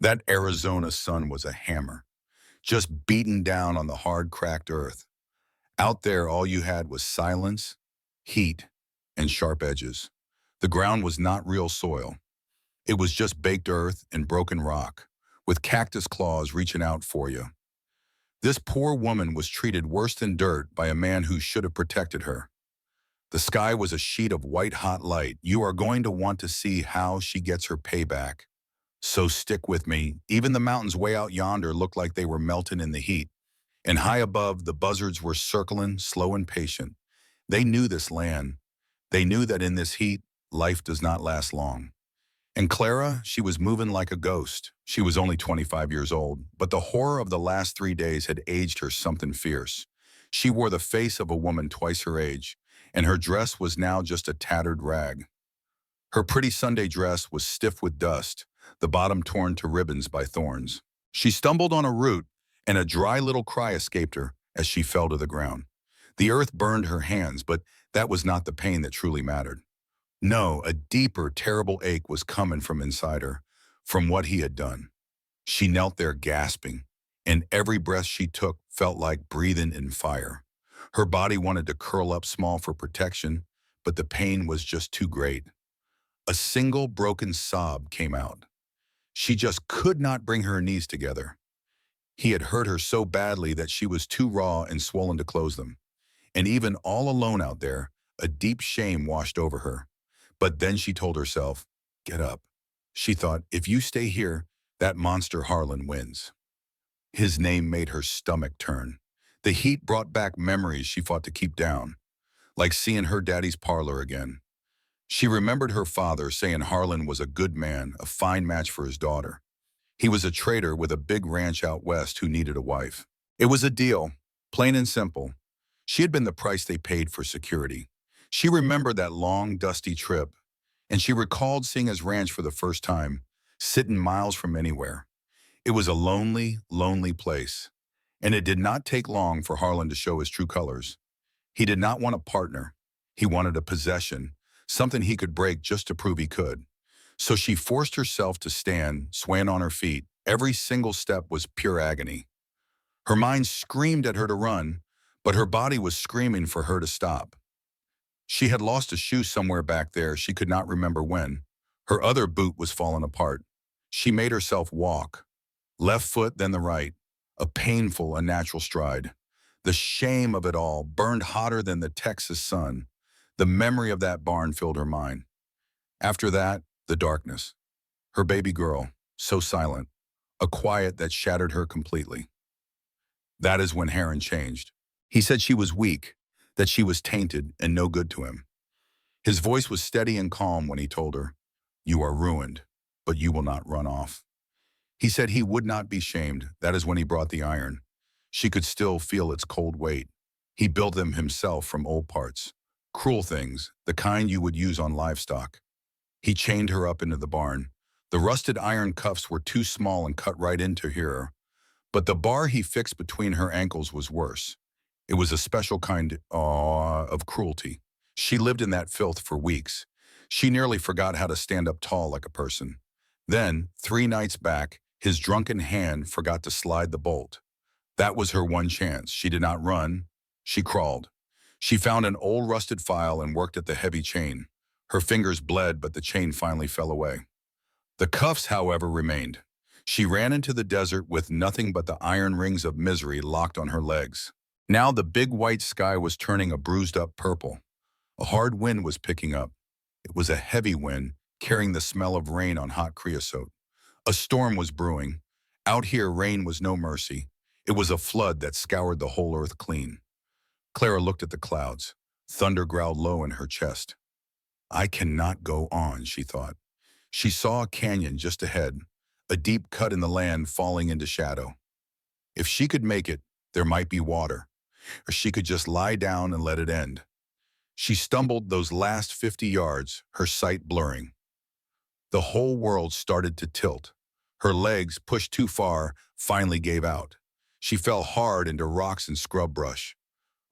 That Arizona sun was a hammer, just beating down on the hard, cracked earth. Out there, all you had was silence, heat, and sharp edges. The ground was not real soil. It was just baked earth and broken rock, with cactus claws reaching out for you. This poor woman was treated worse than dirt by a man who should have protected her. The sky was a sheet of white-hot light. You are going to want to see how she gets her payback. So stick with me. Even the mountains way out yonder looked like they were melting in the heat. And high above, the buzzards were circling, slow and patient. They knew this land. They knew that in this heat, life does not last long. And Clara, she was moving like a ghost. She was only 25 years old, but the horror of the last 3 days had aged her something fierce. She wore the face of a woman twice her age, and her dress was now just a tattered rag. Her pretty Sunday dress was stiff with dust, the bottom torn to ribbons by thorns. She stumbled on a root, and a dry little cry escaped her as she fell to the ground. The earth burned her hands, but that was not the pain that truly mattered. No, a deeper, terrible ache was coming from inside her, from what he had done. She knelt there gasping, and every breath she took felt like breathing in fire. Her body wanted to curl up small for protection, but the pain was just too great. A single broken sob came out. She just could not bring her knees together. He had hurt her so badly that she was too raw and swollen to close them. And even all alone out there, a deep shame washed over her. But then she told herself, get up. She thought, if you stay here, that monster Harlan wins. His name made her stomach turn. The heat brought back memories she fought to keep down, like seeing her daddy's parlor again. She remembered her father saying Harlan was a good man, a fine match for his daughter. He was a trader with a big ranch out west who needed a wife. It was a deal, plain and simple. She had been the price they paid for security. She remembered that long, dusty trip, and she recalled seeing his ranch for the first time, sitting miles from anywhere. It was a lonely, lonely place, and it did not take long for Harlan to show his true colors. He did not want a partner. He wanted a possession, something he could break just to prove he could. So she forced herself to stand, swaying on her feet. Every single step was pure agony. Her mind screamed at her to run, but her body was screaming for her to stop. She had lost a shoe somewhere back there, she could not remember when. Her other boot was falling apart. She made herself walk. Left foot, then the right. A painful, unnatural stride. The shame of it all burned hotter than the Texas sun. The memory of that barn filled her mind. After that, the darkness. Her baby girl, so silent. A quiet that shattered her completely. That is when Heron changed. He said she was weak, that she was tainted and no good to him. His voice was steady and calm when he told her, you are ruined, but you will not run off. He said he would not be shamed. That is when he brought the iron. She could still feel its cold weight. He built them himself from old parts. Cruel things, the kind you would use on livestock. He chained her up into the barn. The rusted iron cuffs were too small and cut right into her. But the bar he fixed between her ankles was worse. It was a special kind of cruelty. She lived in that filth for weeks. She nearly forgot how to stand up tall like a person. Then, 3 nights back, his drunken hand forgot to slide the bolt. That was her one chance. She did not run. She crawled. She found an old rusted file and worked at the heavy chain. Her fingers bled, but the chain finally fell away. The cuffs, however, remained. She ran into the desert with nothing but the iron rings of misery locked on her legs. Now the big white sky was turning a bruised-up purple. A hard wind was picking up. It was a heavy wind, carrying the smell of rain on hot creosote. A storm was brewing. Out here, rain was no mercy. It was a flood that scoured the whole earth clean. Clara looked at the clouds. Thunder growled low in her chest. I cannot go on, she thought. She saw a canyon just ahead, a deep cut in the land falling into shadow. If she could make it, there might be water, or she could just lie down and let it end. She stumbled those last 50 yards, her sight blurring. The whole world started to tilt. Her legs, pushed too far, finally gave out. She fell hard into rocks and scrub brush.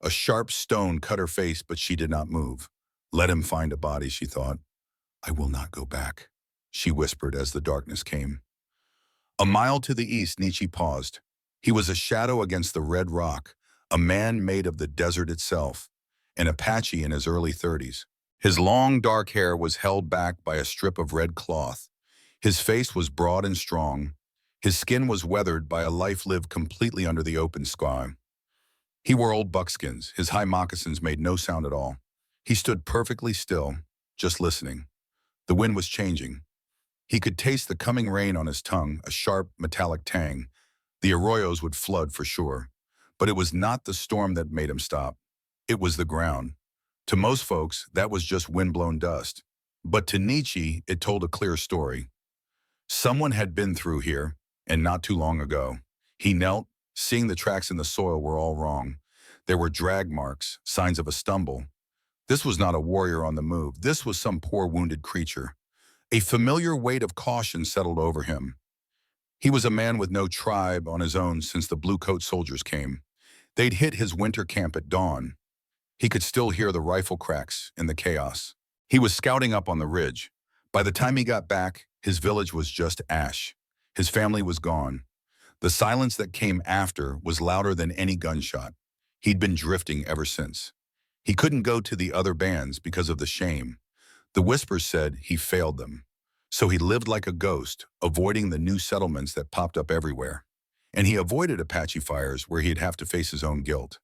A sharp stone cut her face, but she did not move. Let him find a body, she thought. I will not go back, she whispered as the darkness came. A mile to the east, Nietzsche paused. He was a shadow against the red rock, a man made of the desert itself, an Apache in his early 30s. His long, dark hair was held back by a strip of red cloth. His face was broad and strong. His skin was weathered by a life lived completely under the open sky. He wore old buckskins. His high moccasins made no sound at all. He stood perfectly still, just listening. The wind was changing. He could taste the coming rain on his tongue, a sharp, metallic tang. The arroyos would flood for sure. But it was not the storm that made him stop. It was the ground. To most folks, that was just wind-blown dust. But to Nietzsche, it told a clear story. Someone had been through here, and not too long ago. He knelt, seeing the tracks in the soil were all wrong. There were drag marks, signs of a stumble. This was not a warrior on the move. This was some poor wounded creature. A familiar weight of caution settled over him. He was a man with no tribe on his own since the blue-coat soldiers came. They'd hit his winter camp at dawn. He could still hear the rifle cracks in the chaos. He was scouting up on the ridge. By the time he got back, his village was just ash. His family was gone. The silence that came after was louder than any gunshot. He'd been drifting ever since. He couldn't go to the other bands because of the shame. The whispers said he failed them. So he lived like a ghost, avoiding the new settlements that popped up everywhere. And he avoided Apache fires where he'd have to face his own guilt.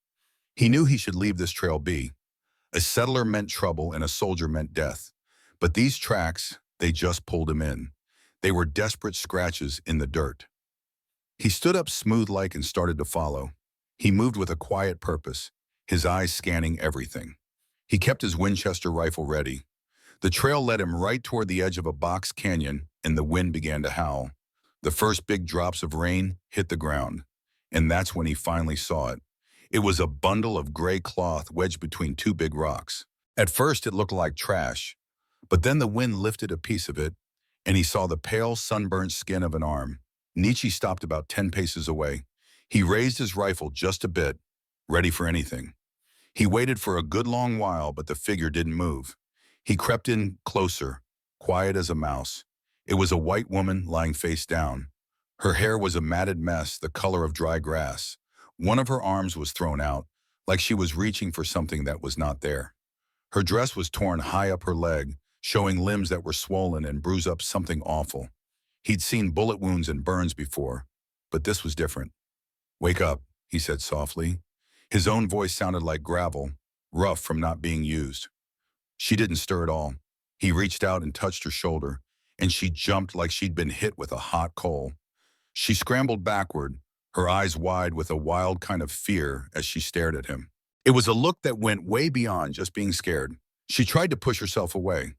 He knew he should leave this trail be. A settler meant trouble and a soldier meant death. But these tracks, they just pulled him in. They were desperate scratches in the dirt. He stood up smooth-like and started to follow. He moved with a quiet purpose, his eyes scanning everything. He kept his Winchester rifle ready. The trail led him right toward the edge of a box canyon, and the wind began to howl. The first big drops of rain hit the ground, and that's when he finally saw it. It was a bundle of gray cloth wedged between two big rocks. At first, it looked like trash, but then the wind lifted a piece of it, and he saw the pale, sunburnt skin of an arm. Nietzsche stopped about 10 paces away. He raised his rifle just a bit, ready for anything. He waited for a good long while, but the figure didn't move. He crept in closer, quiet as a mouse. It was a white woman lying face down. Her hair was a matted mess, the color of dry grass. One of her arms was thrown out, like she was reaching for something that was not there. Her dress was torn high up her leg, showing limbs that were swollen and bruised up something awful. He'd seen bullet wounds and burns before, but this was different. "Wake up," he said softly. His own voice sounded like gravel, rough from not being used. She didn't stir at all. He reached out and touched her shoulder, and she jumped like she'd been hit with a hot coal. She scrambled backward, her eyes wide with a wild kind of fear as she stared at him. It was a look that went way beyond just being scared. She tried to push herself away,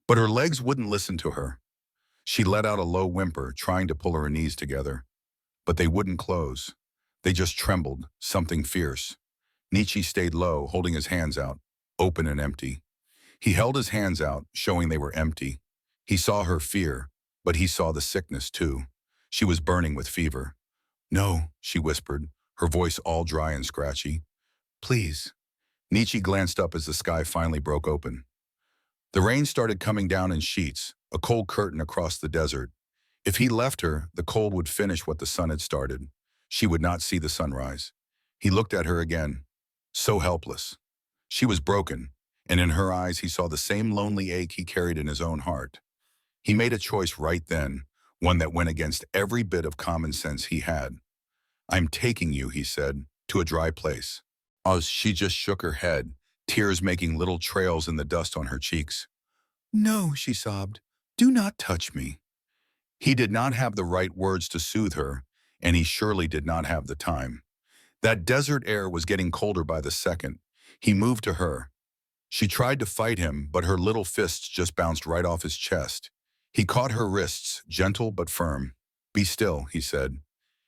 but her legs wouldn't listen to her. She let out a low whimper, trying to pull her knees together, but they wouldn't close. They just trembled, something fierce. Nietzsche stayed low, holding his hands out, open and empty. He held his hands out, showing they were empty. He saw her fear, but he saw the sickness too. She was burning with fever. "No," she whispered, her voice all dry and scratchy. "Please." Nietzsche glanced up as the sky finally broke open. The rain started coming down in sheets, a cold curtain across the desert. If he left her, the cold would finish what the sun had started. She would not see the sunrise. He looked at her again, so helpless. She was broken, and in her eyes he saw the same lonely ache he carried in his own heart. He made a choice right then, one that went against every bit of common sense he had. "I'm taking you," he said, "to a dry place." She just shook her head, tears making little trails in the dust on her cheeks. "No," she sobbed, "do not touch me." He did not have the right words to soothe her, and he surely did not have the time. That desert air was getting colder by the second. He moved to her. She tried to fight him, but her little fists just bounced right off his chest. He caught her wrists, gentle but firm. "Be still," he said.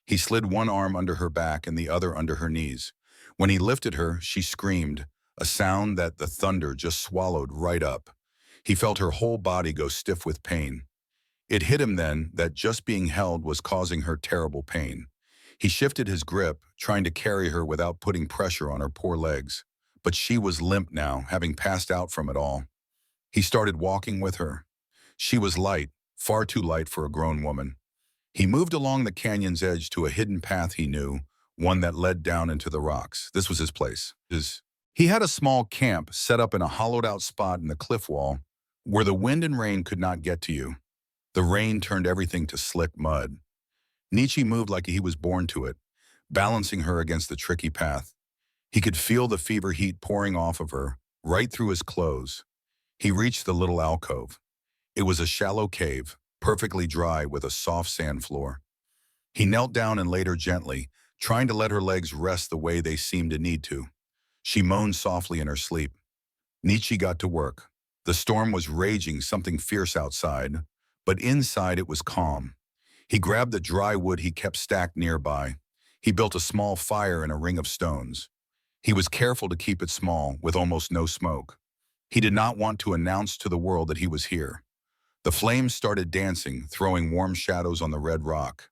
He slid one arm under her back and the other under her knees. When he lifted her, she screamed, a sound that the thunder just swallowed right up. He felt her whole body go stiff with pain. It hit him then that just being held was causing her terrible pain. He shifted his grip, trying to carry her without putting pressure on her poor legs. But she was limp now, having passed out from it all. He started walking with her. She was light, far too light for a grown woman. He moved along the canyon's edge to a hidden path he knew, one that led down into the rocks. This was his place. He had a small camp set up in a hollowed-out spot in the cliff wall where the wind and rain could not get to you. The rain turned everything to slick mud. Nietzsche moved like he was born to it, balancing her against the tricky path. He could feel the fever heat pouring off of her, right through his clothes. He reached the little alcove. It was a shallow cave, perfectly dry with a soft sand floor. He knelt down and laid her gently, trying to let her legs rest the way they seemed to need to. She moaned softly in her sleep. Nietzsche got to work. The storm was raging, something fierce outside, but inside it was calm. He grabbed the dry wood he kept stacked nearby. He built a small fire in a ring of stones. He was careful to keep it small, with almost no smoke. He did not want to announce to the world that he was here. The flames started dancing, throwing warm shadows on the red rock.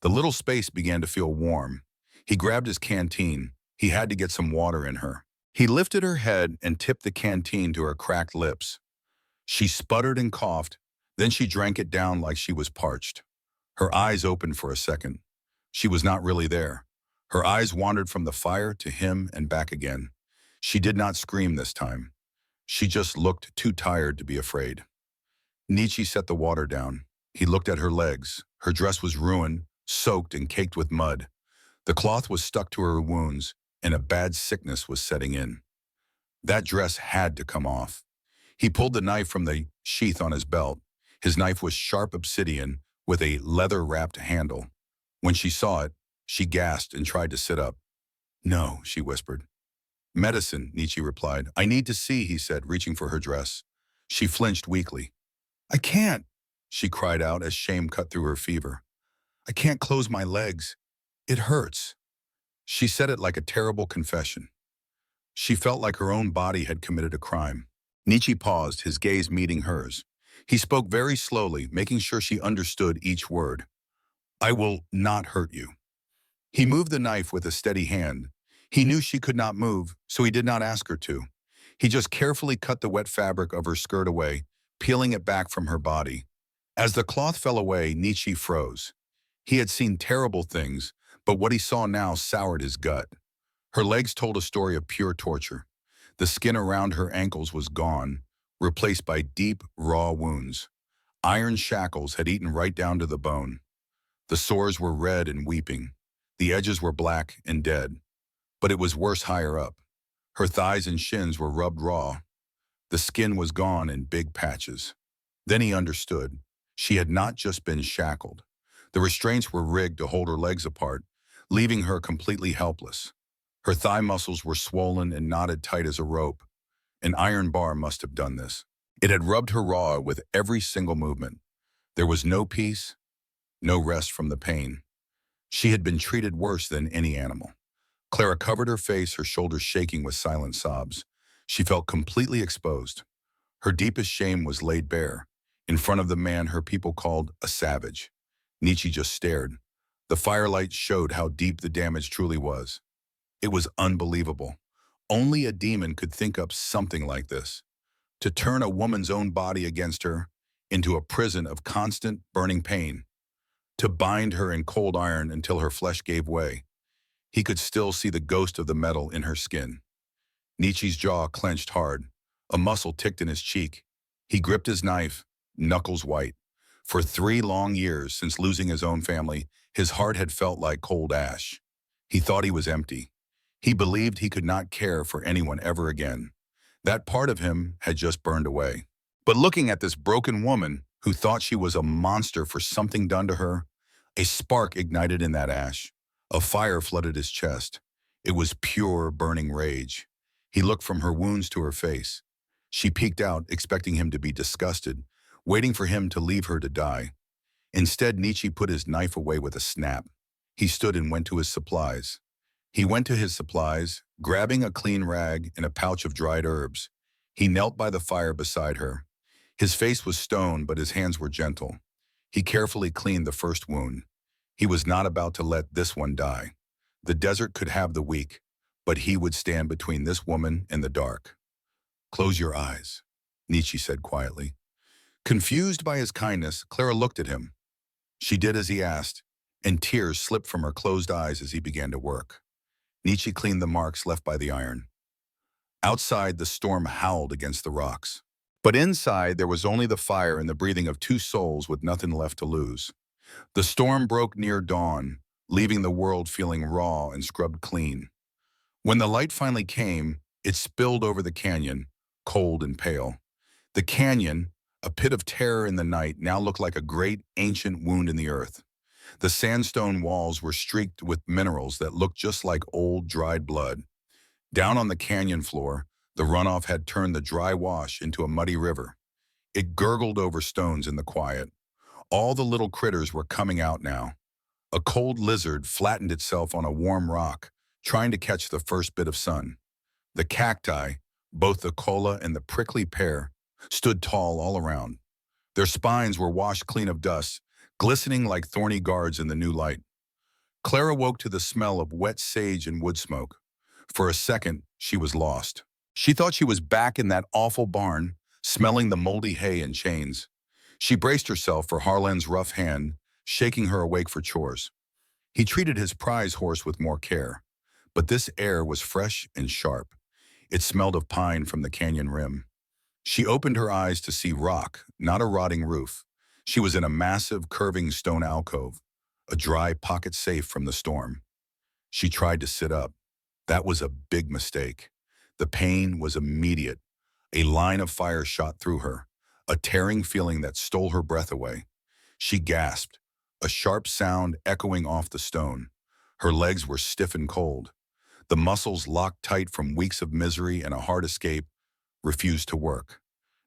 The little space began to feel warm. He grabbed his canteen. He had to get some water in her. He lifted her head and tipped the canteen to her cracked lips. She sputtered and coughed, then she drank it down like she was parched. Her eyes opened for a second. She was not really there. Her eyes wandered from the fire to him and back again. She did not scream this time. She just looked too tired to be afraid. Nietzsche set the water down. He looked at her legs. Her dress was ruined, soaked and caked with mud. The cloth was stuck to her wounds, and a bad sickness was setting in. That dress had to come off. He pulled the knife from the sheath on his belt. His knife was sharp obsidian with a leather-wrapped handle. When she saw it, she gasped and tried to sit up. "No," she whispered. "Medicine," Nietzsche replied. "I need to see," he said, reaching for her dress. She flinched weakly. "I can't," she cried out as shame cut through her fever. "I can't close my legs. It hurts." She said it like a terrible confession. She felt like her own body had committed a crime. Nietzsche paused, his gaze meeting hers. He spoke very slowly, making sure she understood each word. "I will not hurt you." He moved the knife with a steady hand. He knew she could not move, so he did not ask her to. He just carefully cut the wet fabric of her skirt away, peeling it back from her body. As the cloth fell away, Nietzsche froze. He had seen terrible things, but what he saw now soured his gut. Her legs told a story of pure torture. The skin around her ankles was gone, replaced by deep, raw wounds. Iron shackles had eaten right down to the bone. The sores were red and weeping. The edges were black and dead. But it was worse higher up. Her thighs and shins were rubbed raw. The skin was gone in big patches. Then he understood. She had not just been shackled. The restraints were rigged to hold her legs apart, leaving her completely helpless. Her thigh muscles were swollen and knotted tight as a rope. An iron bar must have done this. It had rubbed her raw with every single movement. There was no peace, no rest from the pain. She had been treated worse than any animal. Clara covered her face, her shoulders shaking with silent sobs. She felt completely exposed. Her deepest shame was laid bare, in front of the man her people called a savage. Nietzsche just stared. The firelight showed how deep the damage truly was. It was unbelievable. Only a demon could think up something like this. To turn a woman's own body against her into a prison of constant, burning pain. To bind her in cold iron until her flesh gave way. He could still see the ghost of the metal in her skin. Nietzsche's jaw clenched hard. A muscle ticked in his cheek. He gripped his knife, knuckles white. For 3 long years since losing his own family, his heart had felt like cold ash. He thought he was empty. He believed he could not care for anyone ever again. That part of him had just burned away. But looking at this broken woman who thought she was a monster for something done to her, a spark ignited in that ash. A fire flooded his chest. It was pure, burning rage. He looked from her wounds to her face. She peeked out, expecting him to be disgusted, waiting for him to leave her to die. Instead, Nietzsche put his knife away with a snap. He stood and went to his supplies. Grabbing a clean rag and a pouch of dried herbs. He knelt by the fire beside her. His face was stone, but his hands were gentle. He carefully cleaned the first wound. He was not about to let this one die. The desert could have the weak, but he would stand between this woman and the dark. "Close your eyes," Nietzsche said quietly. Confused by his kindness, Clara looked at him. She did as he asked, and tears slipped from her closed eyes as he began to work. Nietzsche cleaned the marks left by the iron. Outside, the storm howled against the rocks. But inside, there was only the fire and the breathing of two souls with nothing left to lose. The storm broke near dawn, leaving the world feeling raw and scrubbed clean. When the light finally came, it spilled over the canyon, cold and pale. The canyon, a pit of terror in the night, now looked like a great ancient wound in the earth. The sandstone walls were streaked with minerals that looked just like old, dried blood. Down on the canyon floor, the runoff had turned the dry wash into a muddy river. It gurgled over stones in the quiet. All the little critters were coming out now. A cold lizard flattened itself on a warm rock, trying to catch the first bit of sun. The cacti, both the cola and the prickly pear, stood tall all around. Their spines were washed clean of dust, glistening like thorny guards in the new light. Clara woke to the smell of wet sage and wood smoke. For a second, she was lost. She thought she was back in that awful barn, smelling the moldy hay and chains. She braced herself for Harlan's rough hand, shaking her awake for chores. He treated his prize horse with more care, but this air was fresh and sharp. It smelled of pine from the canyon rim. She opened her eyes to see rock, not a rotting roof. She was in a massive, curving stone alcove, a dry pocket safe from the storm. She tried to sit up. That was a big mistake. The pain was immediate. A line of fire shot through her, a tearing feeling that stole her breath away. She gasped, a sharp sound echoing off the stone. Her legs were stiff and cold. The muscles, locked tight from weeks of misery and a hard escape, refused to work.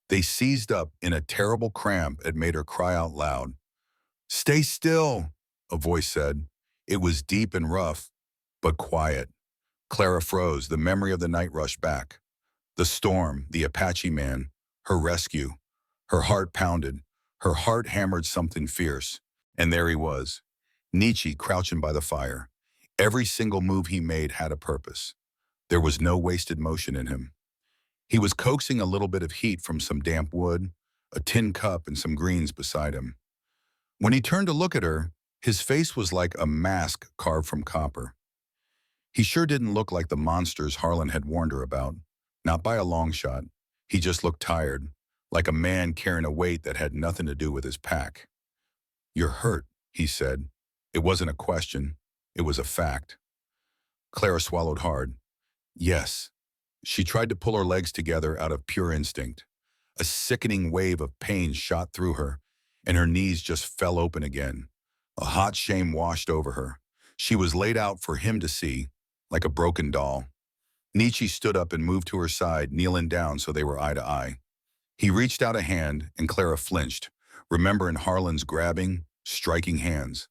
They seized up in a terrible cramp that made her cry out loud. "Stay still," a voice said. It was deep and rough, but quiet. Clara froze, the memory of the night rushed back. The storm, the Apache man, her rescue. Her heart pounded. Her heart hammered something fierce. And there he was, Nietzsche crouching by the fire. Every single move he made had a purpose. There was no wasted motion in him. He was coaxing a little bit of heat from some damp wood, a tin cup and some greens beside him. When he turned to look at her, his face was like a mask carved from copper. He sure didn't look like the monsters Harlan had warned her about. Not by a long shot. He just looked tired, like a man carrying a weight that had nothing to do with his pack. "You're hurt," he said. It wasn't a question. It was a fact. Clara swallowed hard. Yes. She tried to pull her legs together out of pure instinct. A sickening wave of pain shot through her, and her knees just fell open again. A hot shame washed over her. She was laid out for him to see, like a broken doll. Nietzsche stood up and moved to her side, kneeling down so they were eye to eye. He reached out a hand, and Clara flinched, remembering Harlan's grabbing, striking hands.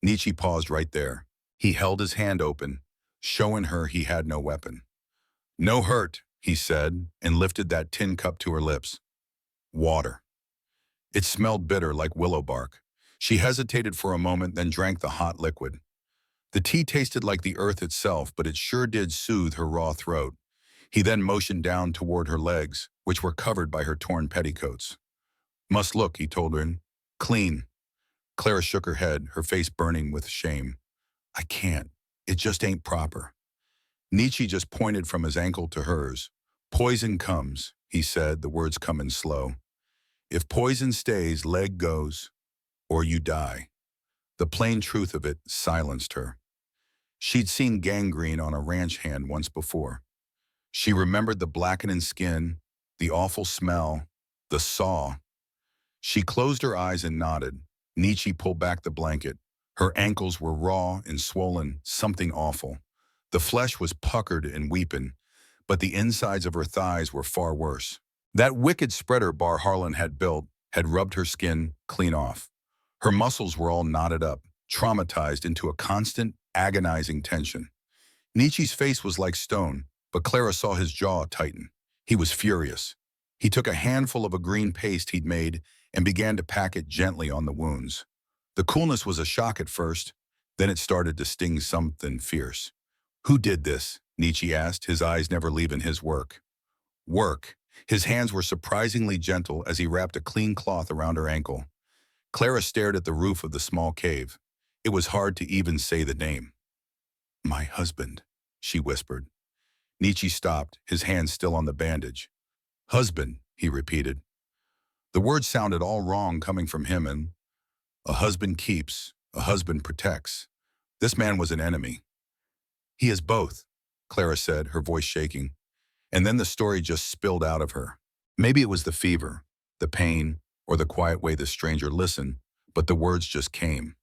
Nietzsche paused right there. He held his hand open, showing her he had no weapon. "No hurt," he said, and lifted that tin cup to her lips. Water. It smelled bitter like willow bark. She hesitated for a moment, then drank the hot liquid. The tea tasted like the earth itself, but it sure did soothe her raw throat. He then motioned down toward her legs, which were covered by her torn petticoats. "Must look," he told her. "Clean." Clara shook her head, her face burning with shame. "I can't. It just ain't proper." Nietzsche just pointed from his ankle to hers. "Poison comes," he said, the words coming slow. "If poison stays, leg goes, or you die." The plain truth of it silenced her. She'd seen gangrene on a ranch hand once before. She remembered the blackening skin, the awful smell, the saw. She closed her eyes and nodded. Nietzsche pulled back the blanket. Her ankles were raw and swollen, something awful. The flesh was puckered and weeping, but the insides of her thighs were far worse. That wicked spreader bar Harlan had built had rubbed her skin clean off. Her muscles were all knotted up, traumatized into a constant, agonizing tension. Nietzsche's face was like stone, but Clara saw his jaw tighten. He was furious. He took a handful of a green paste he'd made and began to pack it gently on the wounds. The coolness was a shock at first, then it started to sting something fierce. "Who did this?" Nietzsche asked, his eyes never leaving his work. Work. His hands were surprisingly gentle as he wrapped a clean cloth around her ankle. Clara stared at the roof of the small cave. It was hard to even say the name. My husband, she whispered. Nietzsche stopped, his hand still on the bandage. Husband, he repeated. The word sounded all wrong coming from him, and a husband keeps, a husband protects. This man was an enemy. He is both, Clara said, her voice shaking. And then the story just spilled out of her. Maybe it was the fever, the pain, or the quiet way the stranger listened, but the words just came.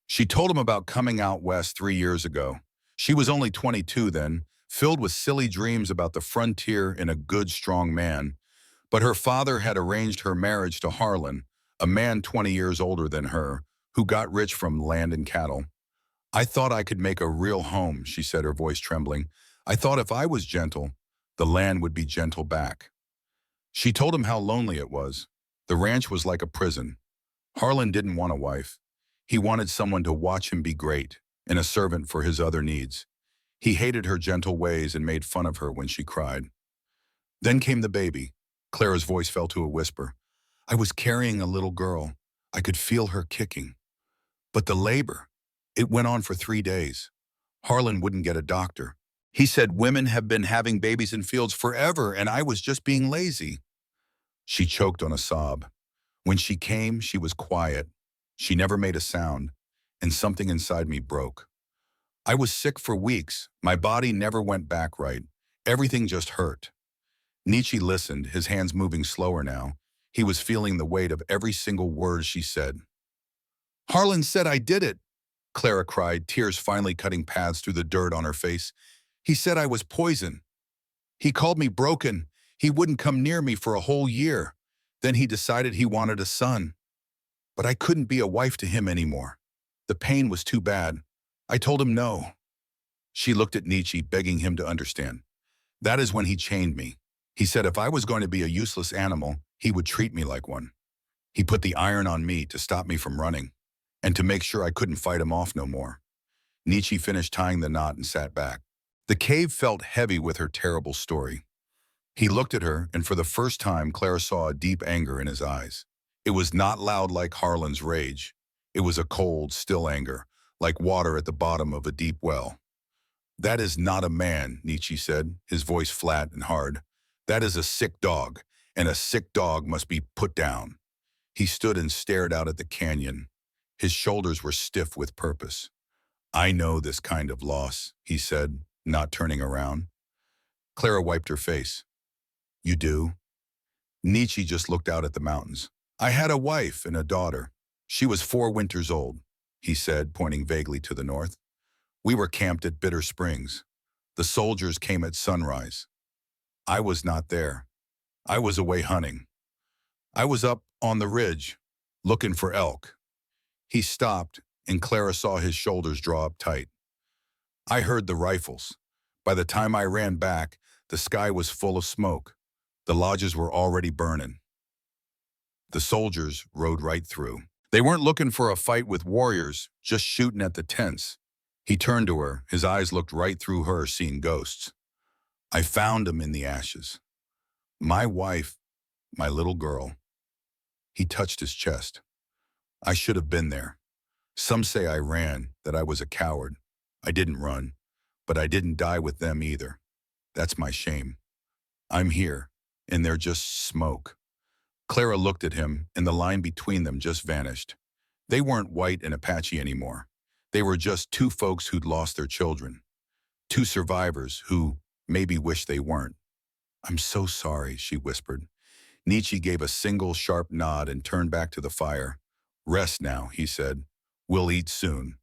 She told him about coming out west 3 years ago. She was only 22 then, filled with silly dreams about the frontier and a good, strong man. But her father had arranged her marriage to Harlan, a man 20 years older than her, who got rich from land and cattle. I thought I could make a real home, she said, her voice trembling. I thought if I was gentle, the land would be gentle back. She told him how lonely it was. The ranch was like a prison. Harlan didn't want a wife. He wanted someone to watch him be great, and a servant for his other needs. He hated her gentle ways and made fun of her when she cried. Then came the baby. Clara's voice fell to a whisper. I was carrying a little girl. I could feel her kicking. But the labor, it went on for 3 days. Harlan wouldn't get a doctor. He said women have been having babies in fields forever, and I was just being lazy. She choked on a sob. When she came, she was quiet. She never made a sound, and something inside me broke. I was sick for weeks. My body never went back right. Everything just hurt. Nietzsche listened, his hands moving slower now. He was feeling the weight of every single word she said. Harlan said I did it, Clara cried, tears finally cutting paths through the dirt on her face. He said I was poison. He called me broken. He wouldn't come near me for a whole year. Then he decided he wanted a son. But I couldn't be a wife to him anymore. The pain was too bad. I told him no. She looked at Nietzsche, begging him to understand. That is when he chained me. He said if I was going to be a useless animal, he would treat me like one. He put the iron on me to stop me from running, and to make sure I couldn't fight him off no more. Nietzsche finished tying the knot and sat back. The cave felt heavy with her terrible story. He looked at her, and for the first time, Clara saw a deep anger in his eyes. It was not loud like Harlan's rage. It was a cold, still anger, like water at the bottom of a deep well. That is not a man, Nietzsche said, his voice flat and hard. That is a sick dog, and a sick dog must be put down. He stood and stared out at the canyon. His shoulders were stiff with purpose. I know this kind of loss, he said, not turning around. Clara wiped her face. You do? Nietzsche just looked out at the mountains. I had a wife and a daughter. She was 4 winters old, he said, pointing vaguely to the north. We were camped at Bitter Springs. The soldiers came at sunrise. I was not there. I was away hunting. I was up on the ridge, looking for elk. He stopped, and Clara saw his shoulders draw up tight. I heard the rifles. By the time I ran back, the sky was full of smoke. The lodges were already burning. The soldiers rode right through. They weren't looking for a fight with warriors, just shooting at the tents. He turned to her. His eyes looked right through her, seeing ghosts. I found him in the ashes. My wife, my little girl. He touched his chest. I should have been there. Some say I ran, that I was a coward. I didn't run, but I didn't die with them either. That's my shame. I'm here, and they're just smoke. Clara looked at him, and the line between them just vanished. They weren't white and Apache anymore. They were just 2 folks who'd lost their children. 2 survivors who maybe wish they weren't. I'm so sorry, she whispered. Nietzsche gave a single sharp nod and turned back to the fire. Rest now, he said. We'll eat soon.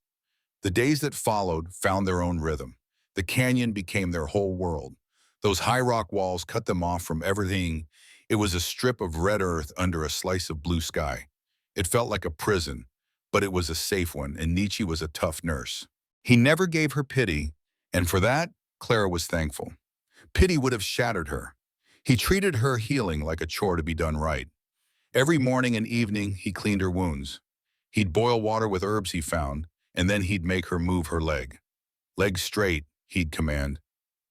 The days that followed found their own rhythm. The canyon became their whole world. Those high rock walls cut them off from everything. It was a strip of red earth under a slice of blue sky. It felt like a prison, but it was a safe one, and Nietzsche was a tough nurse. He never gave her pity, and for that, Clara was thankful. Pity would have shattered her. He treated her healing like a chore to be done right. Every morning and evening, he cleaned her wounds. He'd boil water with herbs he found, and then he'd make her move her leg. Leg straight, he'd command.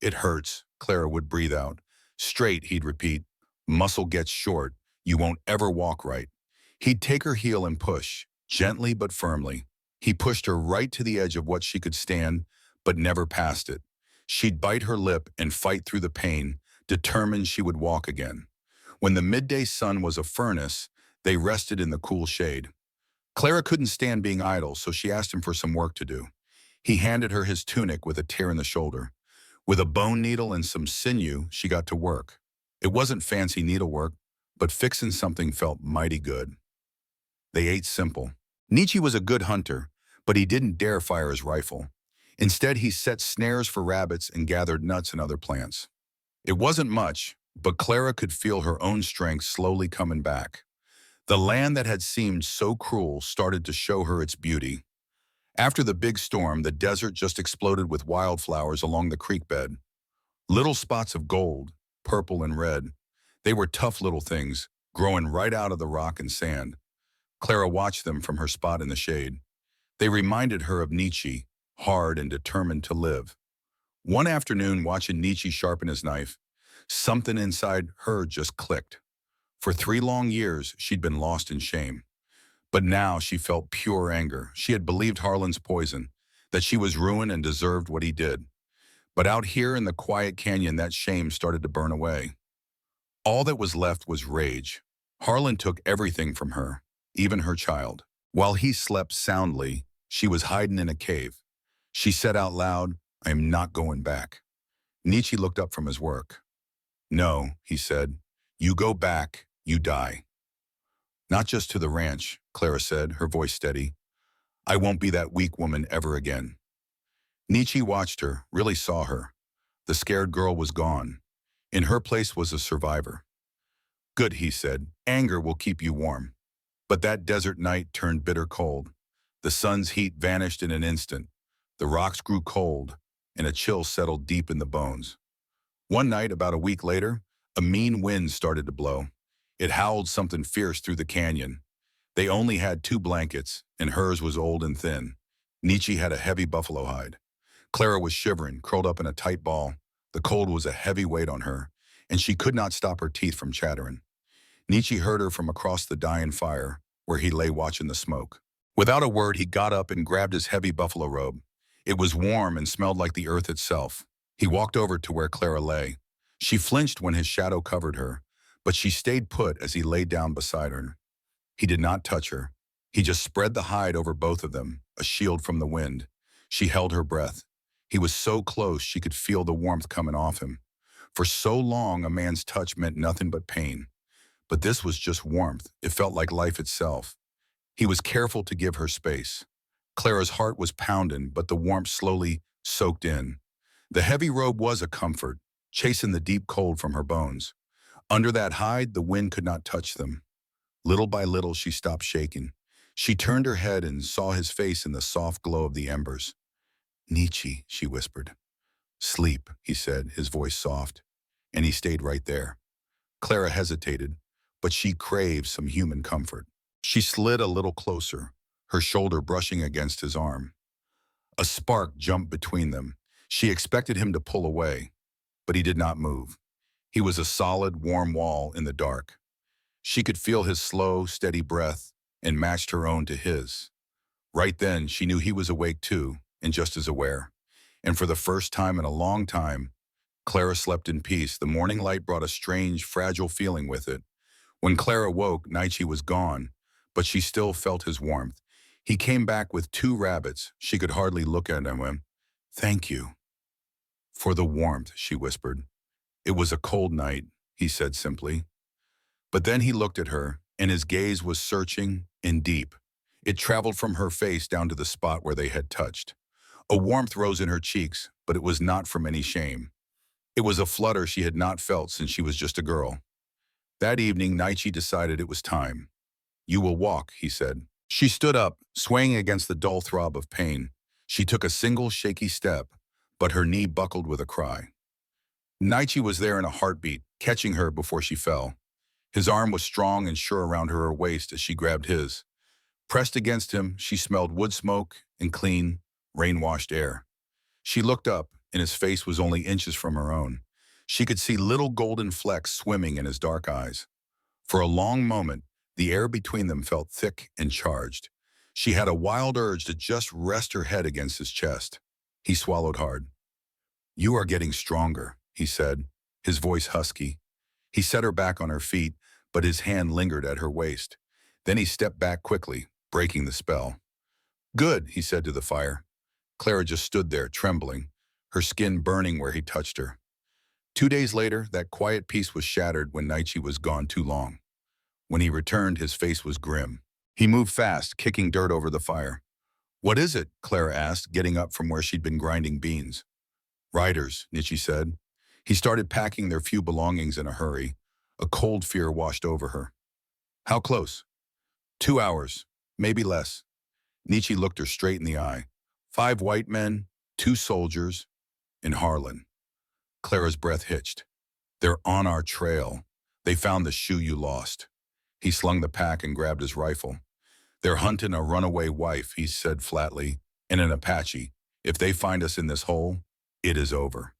It hurts, Clara would breathe out. Straight, he'd repeat. Muscle gets short. You won't ever walk right. He'd take her heel and push, gently but firmly. He pushed her right to the edge of what she could stand, but never past it. She'd bite her lip and fight through the pain, determined she would walk again. When the midday sun was a furnace, they rested in the cool shade. Clara couldn't stand being idle, so she asked him for some work to do. He handed her his tunic with a tear in the shoulder. With a bone needle and some sinew, she got to work. It wasn't fancy needlework, but fixing something felt mighty good. They ate simple. Nietzsche was a good hunter, but he didn't dare fire his rifle. Instead, he set snares for rabbits and gathered nuts and other plants. It wasn't much, but Clara could feel her own strength slowly coming back. The land that had seemed so cruel started to show her its beauty. After the big storm, the desert just exploded with wildflowers along the creek bed. Little spots of gold, purple and red. They were tough little things, growing right out of the rock and sand. Clara watched them from her spot in the shade. They reminded her of Nietzsche, hard and determined to live. One afternoon, watching Nietzsche sharpen his knife, something inside her just clicked. For 3 long years, she'd been lost in shame. But now she felt pure anger. She had believed Harlan's poison, that she was ruined and deserved what he did. But out here in the quiet canyon, that shame started to burn away. All that was left was rage. Harlan took everything from her, even her child. While he slept soundly, she was hiding in a cave. She said out loud, "I am not going back." Nietzsche looked up from his work. "No," he said, "you go back, you die." "Not just to the ranch," Clara said, her voice steady. "I won't be that weak woman ever again." Nietzsche watched her, really saw her. The scared girl was gone. In her place was a survivor. "Good," he said, "anger will keep you warm." But that desert night turned bitter cold. The sun's heat vanished in an instant. The rocks grew cold, and a chill settled deep in the bones. One night, about a week later, a mean wind started to blow. It howled something fierce through the canyon. They only had 2 blankets, and hers was old and thin. Nietzsche had a heavy buffalo hide. Clara was shivering, curled up in a tight ball. The cold was a heavy weight on her, and she could not stop her teeth from chattering. Nietzsche heard her from across the dying fire, where he lay watching the smoke. Without a word, he got up and grabbed his heavy buffalo robe. It was warm and smelled like the earth itself. He walked over to where Clara lay. She flinched when his shadow covered her, but she stayed put as he lay down beside her. He did not touch her. He just spread the hide over both of them, a shield from the wind. She held her breath. He was so close she could feel the warmth coming off him. For so long, a man's touch meant nothing but pain. But this was just warmth. It felt like life itself. He was careful to give her space. Clara's heart was pounding, but the warmth slowly soaked in. The heavy robe was a comfort, chasing the deep cold from her bones. Under that hide, the wind could not touch them. Little by little, she stopped shaking. She turned her head and saw his face in the soft glow of the embers. "Nietzsche," she whispered. "Sleep," he said, his voice soft. And he stayed right there. Clara hesitated, but she craved some human comfort. She slid a little closer, her shoulder brushing against his arm. A spark jumped between them. She expected him to pull away, but he did not move. He was a solid, warm wall in the dark. She could feel his slow, steady breath and matched her own to his. Right then, she knew he was awake too, and just as aware. And for the first time in a long time, Clara slept in peace. The morning light brought a strange, fragile feeling with it. When Clara woke, Nietzsche was gone, but she still felt his warmth. He came back with 2 rabbits. She could hardly look at him. "Thank you." "For the warmth," she whispered. "It was a cold night," he said simply. But then he looked at her, and his gaze was searching and deep. It traveled from her face down to the spot where they had touched. A warmth rose in her cheeks, but it was not from any shame. It was a flutter she had not felt since she was just a girl. That evening, Nietzsche decided it was time. "You will walk," he said. She stood up, swaying against the dull throb of pain. She took a single shaky step, but her knee buckled with a cry. Nietzsche was there in a heartbeat, catching her before she fell. His arm was strong and sure around her waist as she grabbed his. Pressed against him, she smelled wood smoke and clean, rain-washed air. She looked up, and his face was only inches from her own. She could see little golden flecks swimming in his dark eyes. For a long moment, The air between them felt thick and charged. She had a wild urge to just rest her head against his chest. He swallowed hard. "You are getting stronger," he said, his voice husky. He set her back on her feet, but his hand lingered at her waist. Then he stepped back quickly, breaking the spell. "Good," he said to the fire. Clara just stood there, trembling, her skin burning where he touched her. 2 days later, that quiet peace was shattered when Nietzsche was gone too long. When he returned, his face was grim. He moved fast, kicking dirt over the fire. "What is it?" Clara asked, getting up from where she'd been grinding beans. "Riders," Nietzsche said. He started packing their few belongings in a hurry. A cold fear washed over her. "How close?" 2 hours, maybe less. Nietzsche looked her straight in the eye. 5 white men, 2 soldiers, in Harlan. Clara's breath hitched. "They're on our trail. They found the shoe you lost." He slung the pack and grabbed his rifle. "They're hunting a runaway wife," he said flatly, "and an Apache. If they find us in this hole, it is over."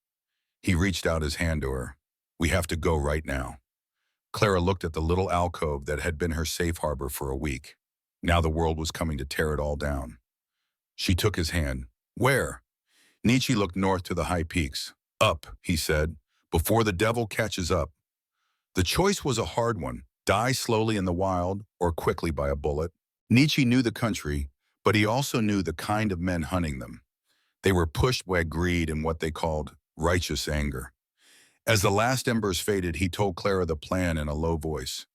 He reached out his hand to her. "We have to go right now." Clara looked at the little alcove that had been her safe harbor for a week. Now the world was coming to tear it all down. She took his hand. "Where?" Nietzsche looked north to the high peaks. "Up," he said, "before the devil catches up." The choice was a hard one: die slowly in the wild or quickly by a bullet. Nietzsche knew the country, but he also knew the kind of men hunting them. They were pushed by greed and what they called righteous anger. As the last embers faded, he told Clara the plan in a low voice.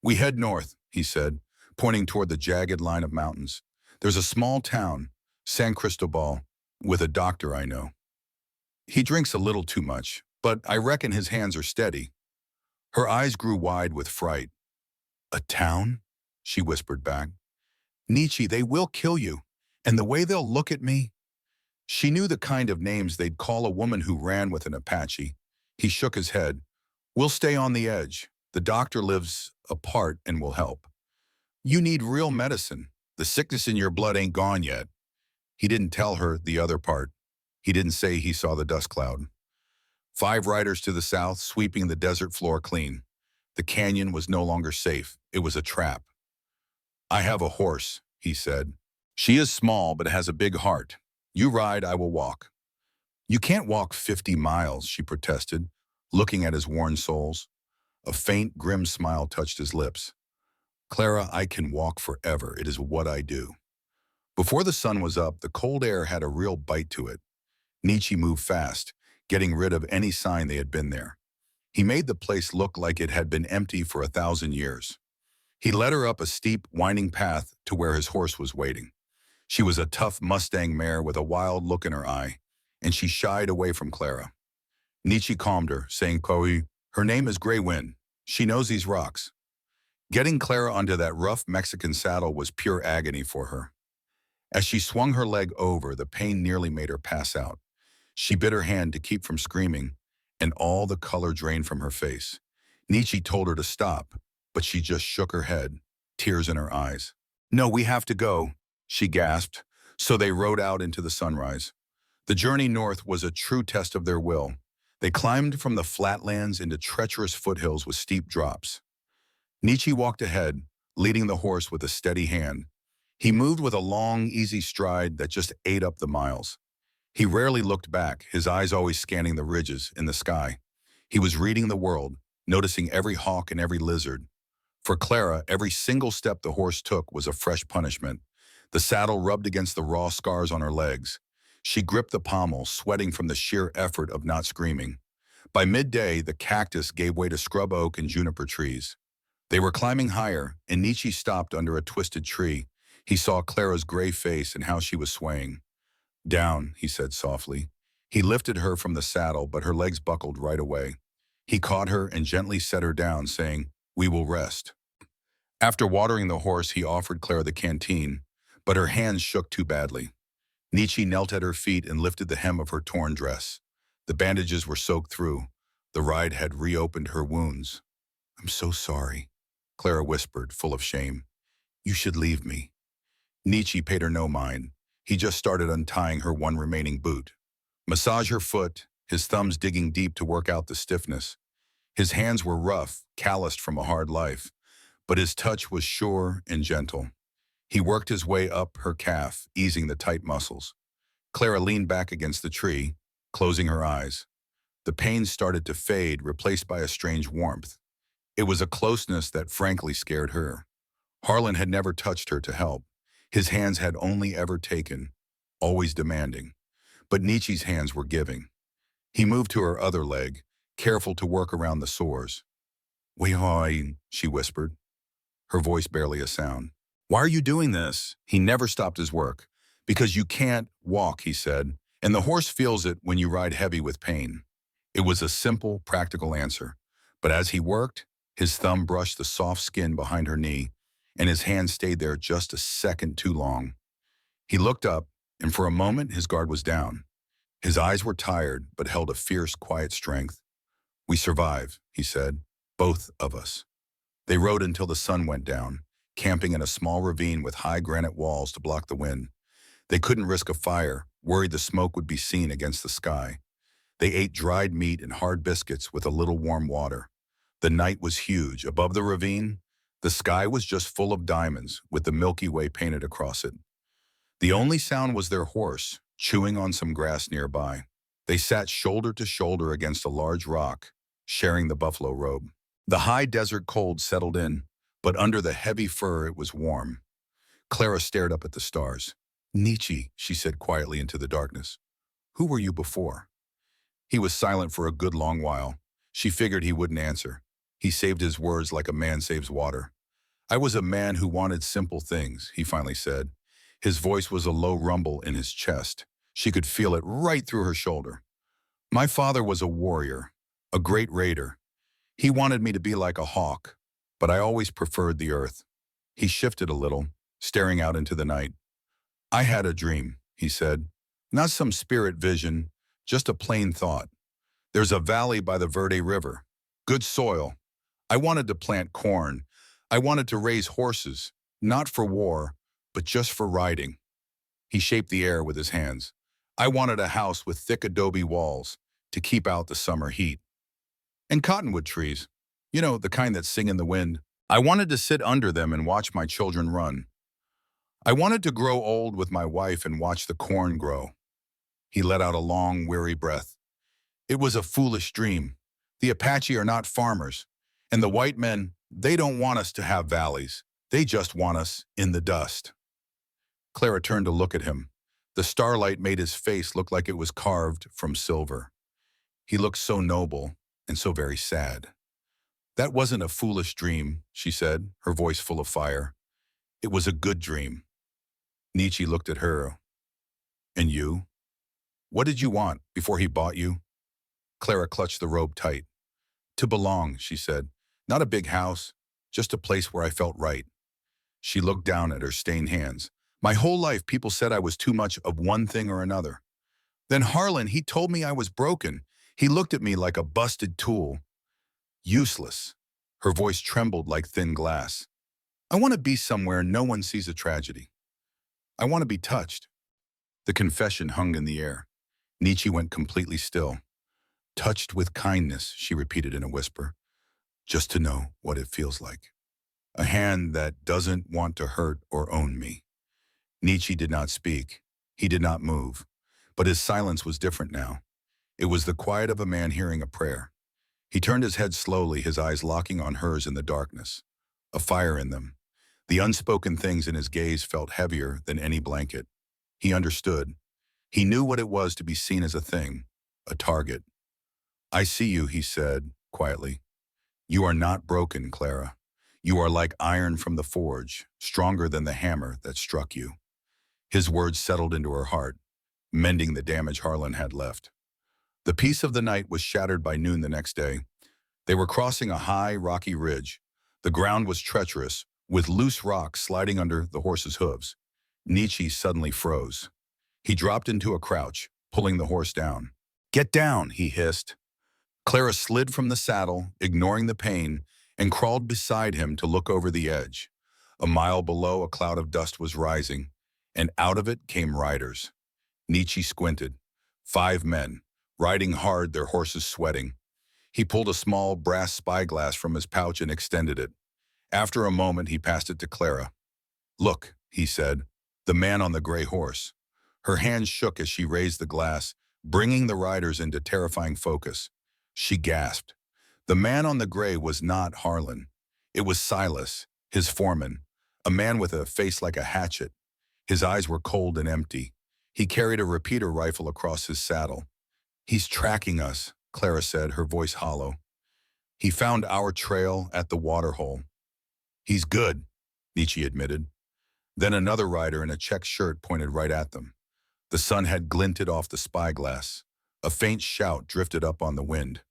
"We head north," he said, pointing toward the jagged line of mountains. "There's a small town, San Cristobal, with a doctor I know. He drinks a little too much, but I reckon his hands are steady." Her eyes grew wide with fright. "A town?" she whispered back. "Nietzsche, they will kill you, and the way they'll look at me." She knew the kind of names they'd call a woman who ran with an Apache. He shook his head. "We'll stay on the edge. The doctor lives apart and will help. You need real medicine. The sickness in your blood ain't gone yet." He didn't tell her the other part. He didn't say he saw the dust cloud. 5 riders to the south, sweeping the desert floor clean. The canyon was no longer safe. It was a trap. "I have a horse," he said. "She is small, but has a big heart. You ride, I will walk." "You can't walk 50 miles, she protested, looking at his worn soles. A faint, grim smile touched his lips. "Clara, I can walk forever. It is what I do." Before the sun was up, the cold air had a real bite to it. Nietzsche moved fast, getting rid of any sign they had been there. He made the place look like it had been empty for 1,000 years. He led her up a steep, winding path to where his horse was waiting. She was a tough Mustang mare with a wild look in her eye, and she shied away from Clara. Nietzsche calmed her, saying, "Chloe, her name is Grey Wind. She knows these rocks." Getting Clara onto that rough Mexican saddle was pure agony for her. As she swung her leg over, the pain nearly made her pass out. She bit her hand to keep from screaming, and all the color drained from her face. Nietzsche told her to stop, but she just shook her head, tears in her eyes. "No, we have to go," she gasped, so they rode out into the sunrise. The journey north was a true test of their will. They climbed from the flatlands into treacherous foothills with steep drops. Nietzsche walked ahead, leading the horse with a steady hand. He moved with a long, easy stride that just ate up the miles. He rarely looked back, his eyes always scanning the ridges in the sky. He was reading the world, noticing every hawk and every lizard. For Clara, every single step the horse took was a fresh punishment. The saddle rubbed against the raw scars on her legs. She gripped the pommel, sweating from the sheer effort of not screaming. By midday, the cactus gave way to scrub oak and juniper trees. They were climbing higher, and Nietzsche stopped under a twisted tree. He saw Clara's gray face and how she was swaying. "Down," he said softly. He lifted her from the saddle, but her legs buckled right away. He caught her and gently set her down, saying, "We will rest." After watering the horse, he offered Clara the canteen, but her hands shook too badly. Nietzsche knelt at her feet and lifted the hem of her torn dress. The bandages were soaked through. The ride had reopened her wounds. "I'm so sorry," Clara whispered, full of shame. "You should leave me." Nietzsche paid her no mind. He just started untying her one remaining boot. Massage her foot, his thumbs digging deep to work out the stiffness. His hands were rough, calloused from a hard life, but his touch was sure and gentle. He worked his way up her calf, easing the tight muscles. Clara leaned back against the tree, closing her eyes. The pain started to fade, replaced by a strange warmth. It was a closeness that frankly scared her. Harlan had never touched her to help. His hands had only ever taken, always demanding. But Nietzsche's hands were giving. He moved to her other leg, careful to work around the sores. "Wei," she whispered, her voice barely a sound. "Why are you doing this?" He never stopped his work. "Because you can't walk," he said, "and the horse feels it when you ride heavy with pain." It was a simple, practical answer. But as he worked, his thumb brushed the soft skin behind her knee, and his hand stayed there just a second too long. He looked up, and for a moment his guard was down. His eyes were tired, but held a fierce, quiet strength. "We survive," he said, "both of us." They rode until the sun went down, camping in a small ravine with high granite walls to block the wind. They couldn't risk a fire, worried the smoke would be seen against the sky. They ate dried meat and hard biscuits with a little warm water. The night was huge. Above the ravine, the sky was just full of diamonds, with the Milky Way painted across it. The only sound was their horse, chewing on some grass nearby. They sat shoulder to shoulder against a large rock, sharing the buffalo robe. The high desert cold settled in, but under the heavy fur it was warm. Clara stared up at the stars. "Nietzsche," she said quietly into the darkness. "Who were you before?" He was silent for a good long while. She figured he wouldn't answer. He saved his words like a man saves water. "I was a man who wanted simple things," he finally said. His voice was a low rumble in his chest. She could feel it right through her shoulder. "My father was a warrior, a great raider. He wanted me to be like a hawk, but I always preferred the earth." He shifted a little, staring out into the night. "I had a dream," he said. "Not some spirit vision, just a plain thought. There's a valley by the Verde River. Good soil. I wanted to plant corn. I wanted to raise horses, not for war, but just for riding." He shaped the air with his hands. "I wanted a house with thick adobe walls to keep out the summer heat. And cottonwood trees, the kind that sing in the wind. I wanted to sit under them and watch my children run. I wanted to grow old with my wife and watch the corn grow." He let out a long, weary breath. "It was a foolish dream. The Apache are not farmers. And the white men, they don't want us to have valleys. They just want us in the dust." Clara turned to look at him. The starlight made his face look like it was carved from silver. He looked so noble and so very sad. "That wasn't a foolish dream," she said, her voice full of fire. "It was a good dream." Nietzsche looked at her. "And you? What did you want before he bought you?" Clara clutched the robe tight. "To belong," she said. "Not a big house, just a place where I felt right." She looked down at her stained hands. "My whole life people said I was too much of one thing or another. Then Harlan, he told me I was broken. He looked at me like a busted tool. Useless." Her voice trembled like thin glass. "I want to be somewhere no one sees a tragedy. I want to be touched." The confession hung in the air. Nietzsche went completely still. "Touched with kindness," she repeated in a whisper. "Just to know what it feels like. A hand that doesn't want to hurt or own me." Nietzsche did not speak. He did not move. But his silence was different now. It was the quiet of a man hearing a prayer. He turned his head slowly, his eyes locking on hers in the darkness. A fire in them. The unspoken things in his gaze felt heavier than any blanket. He understood. He knew what it was to be seen as a thing, a target. "I see you," he said, quietly. "You are not broken, Clara. You are like iron from the forge, stronger than the hammer that struck you." His words settled into her heart, mending the damage Harlan had left. The peace of the night was shattered by noon the next day. They were crossing a high, rocky ridge. The ground was treacherous, with loose rocks sliding under the horse's hooves. Nietzsche suddenly froze. He dropped into a crouch, pulling the horse down. "Get down," he hissed. Clara slid from the saddle, ignoring the pain, and crawled beside him to look over the edge. A mile below, a cloud of dust was rising, and out of it came riders. Nietzsche squinted. 5 men, riding hard, their horses sweating. He pulled a small brass spyglass from his pouch and extended it. After a moment, he passed it to Clara. "Look," he said, "the man on the gray horse." Her hands shook as she raised the glass, bringing the riders into terrifying focus. She gasped. The man on the gray was not Harlan. It was Silas, his foreman, a man with a face like a hatchet. His eyes were cold and empty. He carried a repeater rifle across his saddle. "He's tracking us," Clara said, her voice hollow. "He found our trail at the waterhole." "He's good," Nietzsche admitted. Then another rider in a check shirt pointed right at them. The sun had glinted off the spyglass. A faint shout drifted up on the wind.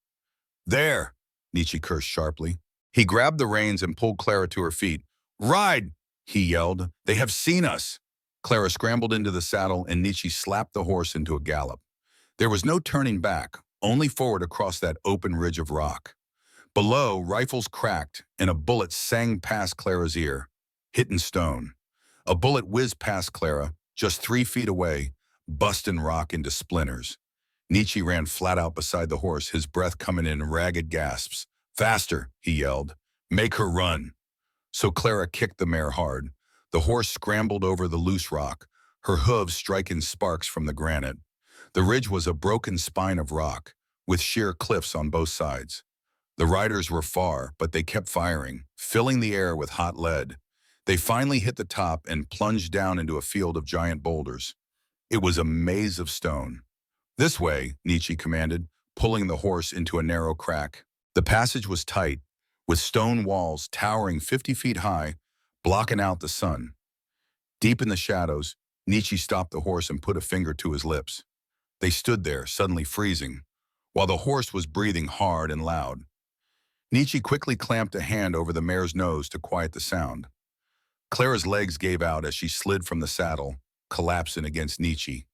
"There!" Nietzsche cursed sharply. He grabbed the reins and pulled Clara to her feet. "Ride!" he yelled. "They have seen us!" Clara scrambled into the saddle and Nietzsche slapped the horse into a gallop. There was no turning back, only forward across that open ridge of rock. Below, rifles cracked and a bullet sang past Clara's ear, hitting stone. A bullet whizzed past Clara, just 3 feet away, busting rock into splinters. Nietzsche ran flat out beside the horse, his breath coming in ragged gasps. "Faster," he yelled. "Make her run." So Clara kicked the mare hard. The horse scrambled over the loose rock, her hooves striking sparks from the granite. The ridge was a broken spine of rock, with sheer cliffs on both sides. The riders were far, but they kept firing, filling the air with hot lead. They finally hit the top and plunged down into a field of giant boulders. It was a maze of stone. "This way," Nietzsche commanded, pulling the horse into a narrow crack. The passage was tight, with stone walls towering 50 feet high, blocking out the sun. Deep in the shadows, Nietzsche stopped the horse and put a finger to his lips. They stood there, suddenly freezing, while the horse was breathing hard and loud. Nietzsche quickly clamped a hand over the mare's nose to quiet the sound. Clara's legs gave out as she slid from the saddle, collapsing against Nietzsche.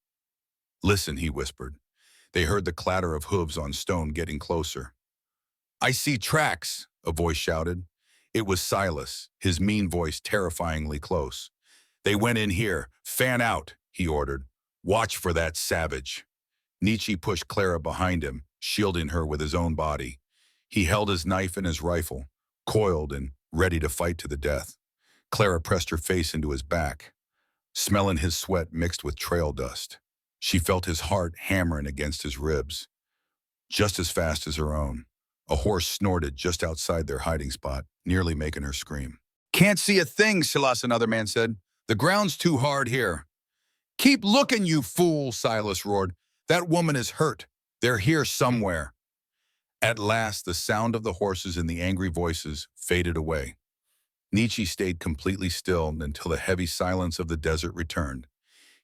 "Listen," he whispered. They heard the clatter of hooves on stone getting closer. "I see tracks," a voice shouted. It was Silas, his mean voice terrifyingly close. "They went in here. Fan out," he ordered. "Watch for that savage." Nietzsche pushed Clara behind him, shielding her with his own body. He held his knife and his rifle, coiled and ready to fight to the death. Clara pressed her face into his back, smelling his sweat mixed with trail dust. She felt his heart hammering against his ribs, just as fast as her own. A horse snorted just outside their hiding spot, nearly making her scream. "Can't see a thing," Silas, another man said. "The ground's too hard here." "Keep looking, you fool," Silas roared. "That woman is hurt. They're here somewhere." At last, the sound of the horses and the angry voices faded away. Nietzsche stayed completely still until the heavy silence of the desert returned.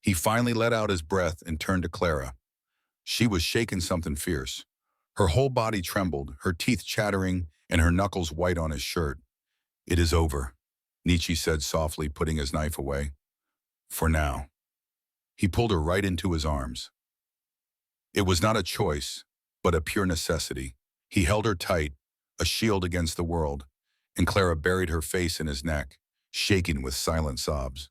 He finally let out his breath and turned to Clara. She was shaking something fierce. Her whole body trembled, her teeth chattering and her knuckles white on his shirt. "It is over," Nietzsche said softly, putting his knife away. "For now." He pulled her right into his arms. It was not a choice, but a pure necessity. He held her tight, a shield against the world, and Clara buried her face in his neck, shaking with silent sobs.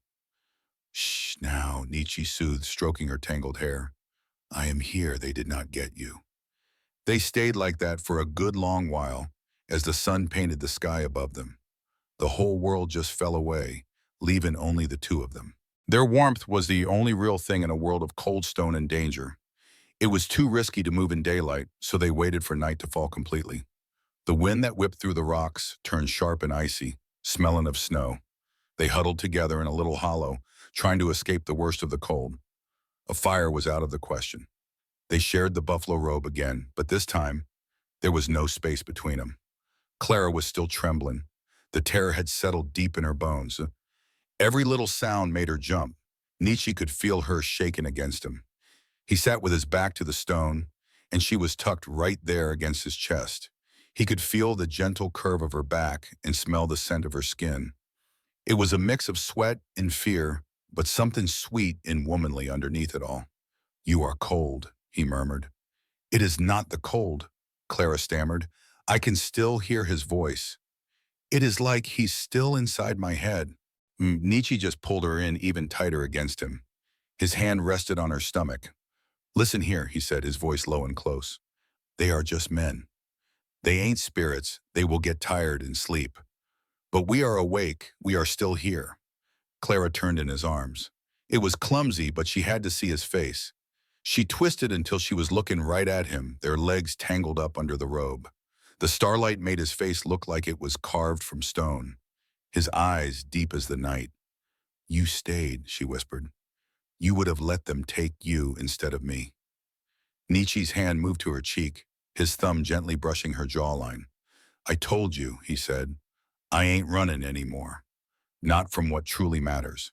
"Shh now," Nietzsche soothed, stroking her tangled hair. "I am here. They did not get you." They stayed like that for a good long while, as the sun painted the sky above them. The whole world just fell away, leaving only the two of them. Their warmth was the only real thing in a world of cold stone and danger. It was too risky to move in daylight, so they waited for night to fall completely. The wind that whipped through the rocks turned sharp and icy, smelling of snow. They huddled together in a little hollow, trying to escape the worst of the cold. A fire was out of the question. They shared the buffalo robe again, but this time, there was no space between them. Clara was still trembling. The terror had settled deep in her bones. Every little sound made her jump. Nietzsche could feel her shaking against him. He sat with his back to the stone, and she was tucked right there against his chest. He could feel the gentle curve of her back and smell the scent of her skin. It was a mix of sweat and fear, but something sweet and womanly underneath it all. "You are cold," he murmured. "It is not the cold," Clara stammered. "I can still hear his voice. It is like he's still inside my head." Nietzsche just pulled her in even tighter against him. His hand rested on her stomach. "Listen here," he said, his voice low and close. "They are just men. They ain't spirits. They will get tired and sleep. But we are awake, we are still here. Clara turned in his arms. It was clumsy, but she had to see his face. She twisted until she was looking right at him, their legs tangled up under the robe. The starlight made his face look like it was carved from stone, his eyes deep as the night. You stayed, she whispered. You would have let them take you instead of me. Nietzsche's hand moved to her cheek, his thumb gently brushing her jawline. I told you, he said. I ain't running anymore. Not from what truly matters.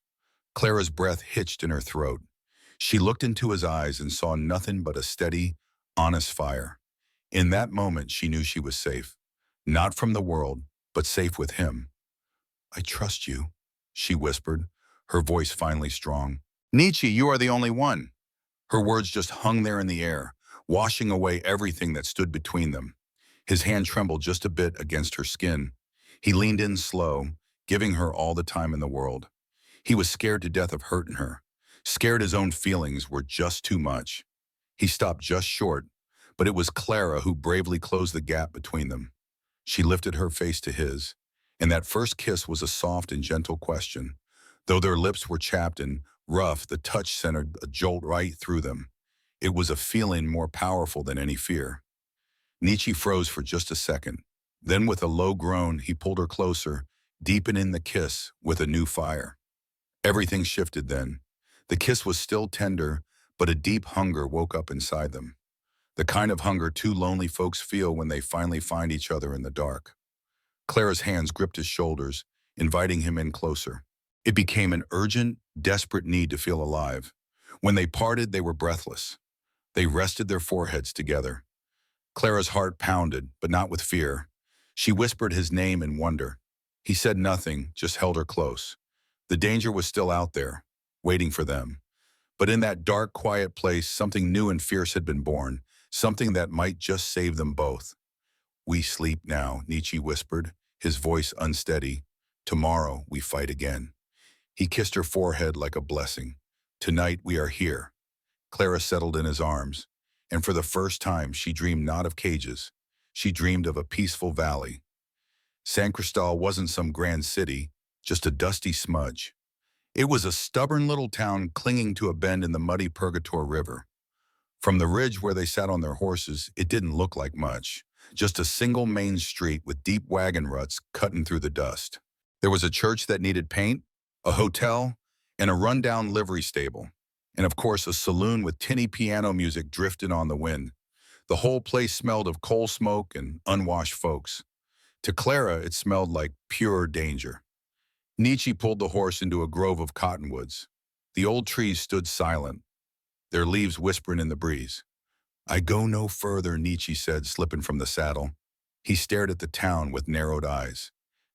Clara's breath hitched in her throat. She looked into his eyes and saw nothing but a steady, honest fire. In that moment, she knew she was safe. Not from the world, but safe with him. I trust you, she whispered, her voice finally strong. Nietzsche, you are the only one. Her words just hung there in the air, washing away everything that stood between them. His hand trembled just a bit against her skin. He leaned in slow, giving her all the time in the world. He was scared to death of hurting her, scared his own feelings were just too much. He stopped just short, but it was Clara who bravely closed the gap between them. She lifted her face to his, and that first kiss was a soft and gentle question. Though their lips were chapped and rough, the touch sent a jolt right through them. It was a feeling more powerful than any fear. Nietzsche froze for just a second. Then with a low groan, he pulled her closer, deepening the kiss with a new fire. Everything shifted then. The kiss was still tender, but a deep hunger woke up inside them. The kind of hunger two lonely folks feel when they finally find each other in the dark. Clara's hands gripped his shoulders, inviting him in closer. It became an urgent, desperate need to feel alive. When they parted, they were breathless. They rested their foreheads together. Clara's heart pounded, but not with fear. She whispered his name in wonder. He said nothing, just held her close. The danger was still out there, waiting for them. But in that dark, quiet place, something new and fierce had been born, something that might just save them both. We sleep now, Nietzsche whispered, his voice unsteady. Tomorrow we fight again. He kissed her forehead like a blessing. Tonight we are here. Clara settled in his arms, and for the first time she dreamed not of cages. She dreamed of a peaceful valley. San Cristal wasn't some grand city, just a dusty smudge. It was a stubborn little town clinging to a bend in the muddy Purgatoire River. From the ridge where they sat on their horses, it didn't look like much. Just a single main street with deep wagon ruts cutting through the dust. There was a church that needed paint, a hotel, and a rundown livery stable. And of course, a saloon with tinny piano music drifted on the wind. The whole place smelled of coal smoke and unwashed folks. To Clara, it smelled like pure danger. Nietzsche pulled the horse into a grove of cottonwoods. The old trees stood silent, their leaves whispering in the breeze. I go no further, Nietzsche said, slipping from the saddle. He stared at the town with narrowed eyes.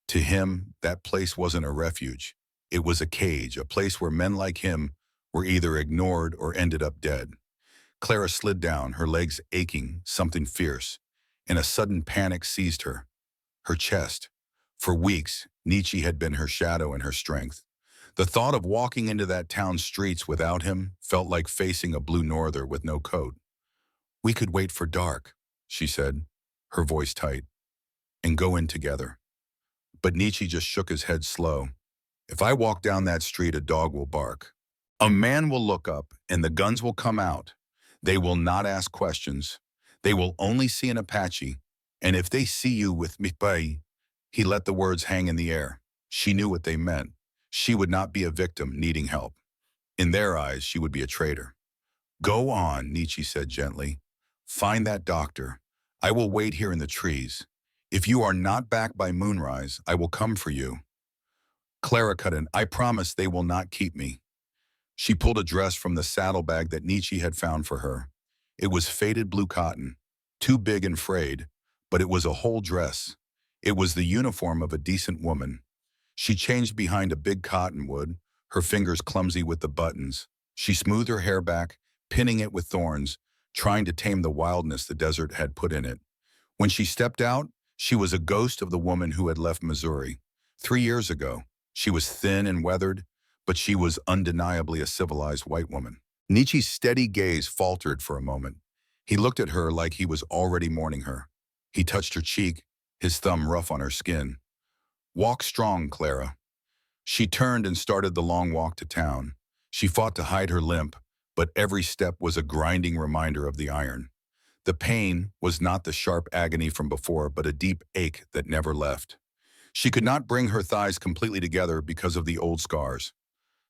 To him, that place wasn't a refuge. It was a cage, a place where men like him were either ignored or ended up dead. Clara slid down, her legs aching, something fierce, and a sudden panic seized her. Her chest. For weeks, Nietzsche had been her shadow and her strength. The thought of walking into that town's streets without him felt like facing a blue norther with no coat. We could wait for dark, she said, her voice tight, and go in together. But Nietzsche just shook his head slow. If I walk down that street, a dog will bark. A man will look up, and the guns will come out. They will not ask questions. They will only see an Apache. And if they see you with me, he let the words hang in the air. She knew what they meant. She would not be a victim needing help. In their eyes, she would be a traitor. Go on, Nietzsche said gently. Find that doctor. I will wait here in the trees. If you are not back by moonrise, I will come for you. Clara cut in. I promise they will not keep me. She pulled a dress from the saddlebag that Nietzsche had found for her. It was faded blue cotton, too big and frayed, but it was a whole dress. It was the uniform of a decent woman. She changed behind a big cottonwood, her fingers clumsy with the buttons. She smoothed her hair back, pinning it with thorns, trying to tame the wildness the desert had put in it. When she stepped out, she was a ghost of the woman who had left Missouri. 3 years ago, she was thin and weathered, but she was undeniably a civilized white woman. Nietzsche's steady gaze faltered for a moment. He looked at her like he was already mourning her. He touched her cheek, his thumb rough on her skin. Walk strong, Clara. She turned and started the long walk to town. She fought to hide her limp, but every step was a grinding reminder of the iron. The pain was not the sharp agony from before, but a deep ache that never left. She could not bring her thighs completely together because of the old scars.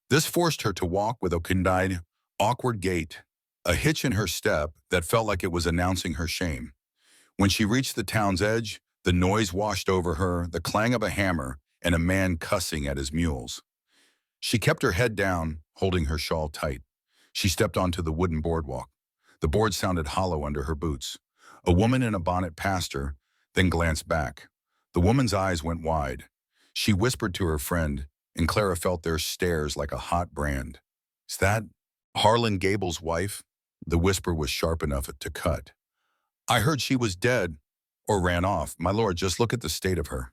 This forced her to walk with a confined, awkward gait, a hitch in her step that felt like it was announcing her shame. When she reached the town's edge, the noise washed over her, the clang of a hammer, and a man cussing at his mules. She kept her head down, holding her shawl tight. She stepped onto the wooden boardwalk. The board sounded hollow under her boots. A woman in a bonnet passed her, then glanced back. The woman's eyes went wide. She whispered to her friend, and Clara felt their stares like a hot brand. "Is that Harlan Gable's wife?" The whisper was sharp enough to cut. "I heard she was dead, or ran off. My lord, just look at the state of her."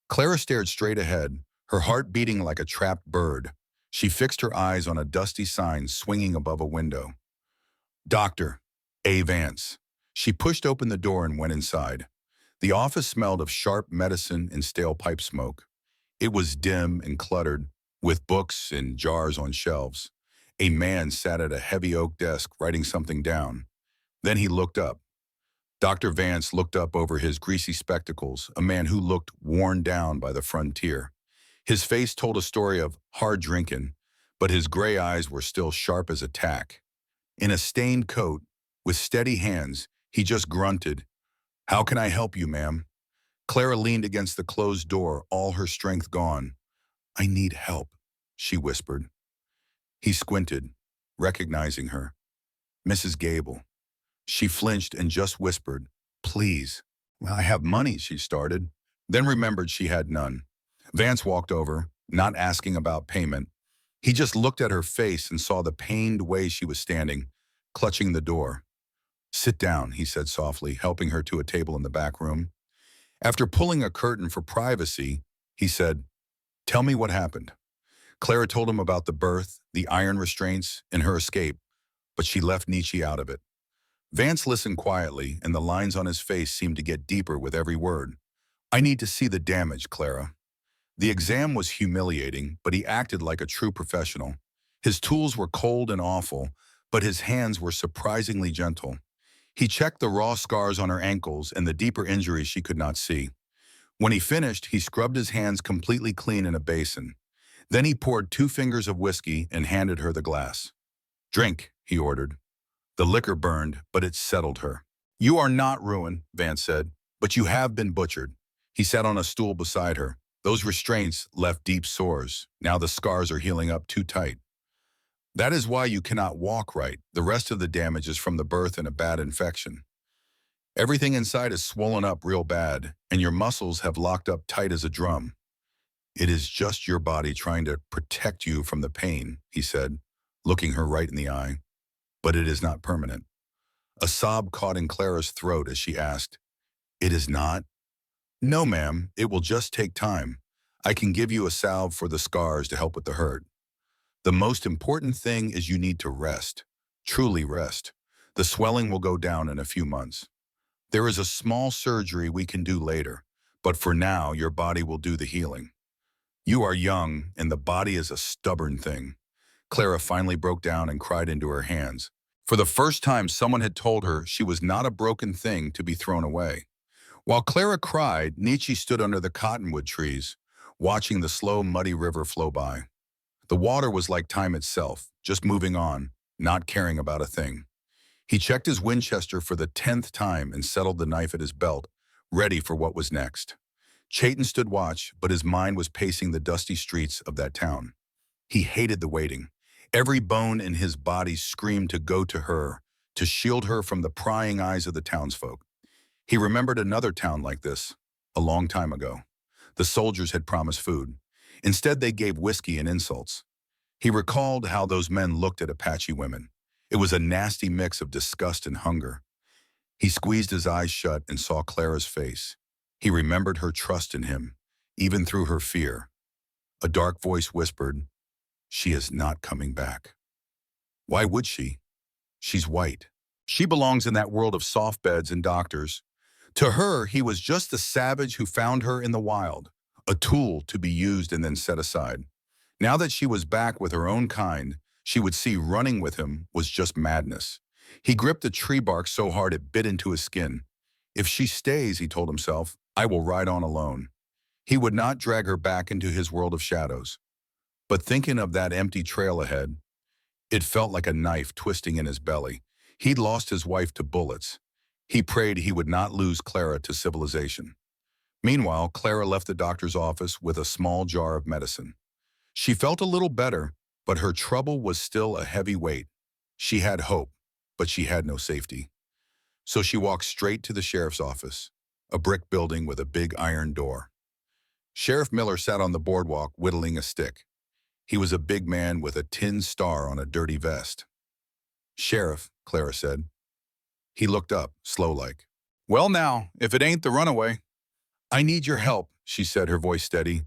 Clara stared straight ahead, her heart beating like a trapped bird. She fixed her eyes on a dusty sign swinging above a window. "Dr. A. Vance." She pushed open the door and went inside. The office smelled of sharp medicine and stale pipe smoke. It was dim and cluttered, with books and jars on shelves. A man sat at a heavy oak desk writing something down. Then he looked up. Dr. Vance looked up over his greasy spectacles, a man who looked worn down by the frontier. His face told a story of hard drinking, but his gray eyes were still sharp as a tack. In a stained coat, with steady hands, he just grunted, "How can I help you, ma'am?" Clara leaned against the closed door, all her strength gone. "I need help," she whispered. He squinted, recognizing her. "Mrs. Gable." She flinched and just whispered, "Please." "Well, I have money," she started, then remembered she had none. Vance walked over, not asking about payment. He just looked at her face and saw the pained way she was standing, clutching the door. "Sit down," he said softly, helping her to a table in the back room. After pulling a curtain for privacy, he said, "Tell me what happened." Clara told him about the birth, the iron restraints, and her escape, but she left Nietzsche out of it. Vance listened quietly, and the lines on his face seemed to get deeper with every word. "I need to see the damage, Clara." The exam was humiliating, but he acted like a true professional. His tools were cold and awful, but his hands were surprisingly gentle. He checked the raw scars on her ankles and the deeper injuries she could not see. When he finished, he scrubbed his hands completely clean in a basin. Then he poured 2 fingers of whiskey and handed her the glass. "Drink," he ordered. The liquor burned, but it settled her. "You are not ruined," Vance said, "but you have been butchered." He sat on a stool beside her. "Those restraints left deep sores. Now the scars are healing up too tight. That is why you cannot walk right. The rest of the damage is from the birth and a bad infection. Everything inside is swollen up real bad, and your muscles have locked up tight as a drum. It is just your body trying to protect you from the pain," he said, looking her right in the eye. "But it is not permanent." A sob caught in Clara's throat as she asked, "It is not?" "No, ma'am, it will just take time. I can give you a salve for the scars to help with the hurt. The most important thing is you need to rest. Truly rest. The swelling will go down in a few months. There is a small surgery we can do later, but for now your body will do the healing. You are young, and the body is a stubborn thing." Clara finally broke down and cried into her hands. For the first time, someone had told her she was not a broken thing to be thrown away. While Clara cried, Nietzsche stood under the cottonwood trees, watching the slow, muddy river flow by. The water was like time itself, just moving on, not caring about a thing. He checked his Winchester for the 10th time and settled the knife at his belt, ready for what was next. Chayton stood watch, but his mind was pacing the dusty streets of that town. He hated the waiting. Every bone in his body screamed to go to her, to shield her from the prying eyes of the townsfolk. He remembered another town like this, a long time ago. The soldiers had promised food. Instead, they gave whiskey and insults. He recalled how those men looked at Apache women. It was a nasty mix of disgust and hunger. He squeezed his eyes shut and saw Clara's face. He remembered her trust in him, even through her fear. A dark voice whispered, "She is not coming back." Why would she? She's white. She belongs in that world of soft beds and doctors. To her, he was just the savage who found her in the wild, a tool to be used and then set aside. Now that she was back with her own kind, she would see running with him was just madness. He gripped the tree bark so hard it bit into his skin. If she stays, he told himself, I will ride on alone. He would not drag her back into his world of shadows. But thinking of that empty trail ahead, it felt like a knife twisting in his belly. He'd lost his wife to bullets. He prayed he would not lose Clara to civilization. Meanwhile, Clara left the doctor's office with a small jar of medicine. She felt a little better, but her trouble was still a heavy weight. She had hope, but she had no safety. So she walked straight to the sheriff's office, a brick building with a big iron door. Sheriff Miller sat on the boardwalk whittling a stick. He was a big man with a tin star on a dirty vest. Sheriff, Clara said. He looked up, slow-like. Well now, if it ain't the runaway. I need your help, she said, her voice steady.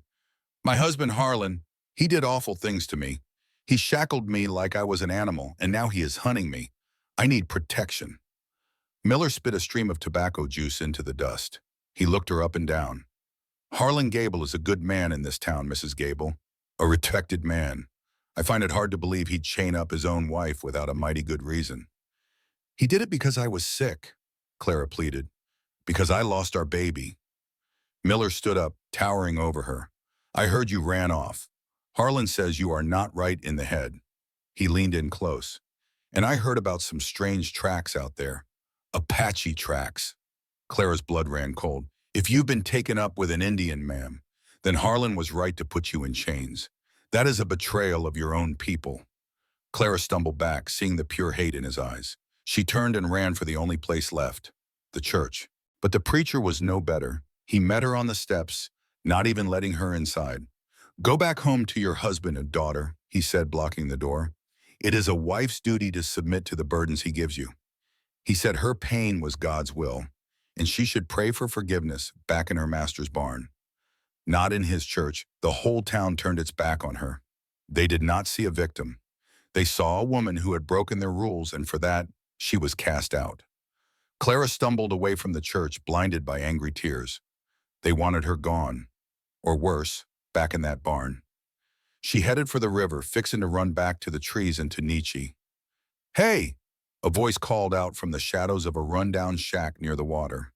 My husband Harlan, he did awful things to me. He shackled me like I was an animal, and now he is hunting me. I need protection. Miller spit a stream of tobacco juice into the dust. He looked her up and down. Harlan Gable is a good man in this town, Mrs. Gable. A respected man. I find it hard to believe he'd chain up his own wife without a mighty good reason. He did it because I was sick, Clara pleaded. Because I lost our baby. Miller stood up, towering over her. I heard you ran off. Harlan says you are not right in the head. He leaned in close. And I heard about some strange tracks out there. Apache tracks. Clara's blood ran cold. If you've been taken up with an Indian, ma'am, then Harlan was right to put you in chains. That is a betrayal of your own people. Clara stumbled back, seeing the pure hate in his eyes. She turned and ran for the only place left, the church. But the preacher was no better. He met her on the steps, not even letting her inside. Go back home to your husband and daughter, he said, blocking the door. It is a wife's duty to submit to the burdens he gives you. He said her pain was God's will, and she should pray for forgiveness back in her master's barn. Not in his church. The whole town turned its back on her. They did not see a victim. They saw a woman who had broken their rules, and for that, she was cast out. Clara stumbled away from the church, blinded by angry tears. They wanted her gone, or worse, back in that barn. She headed for the river, fixing to run back to the trees and to Nietzsche. Hey! A voice called out from the shadows of a rundown shack near the water.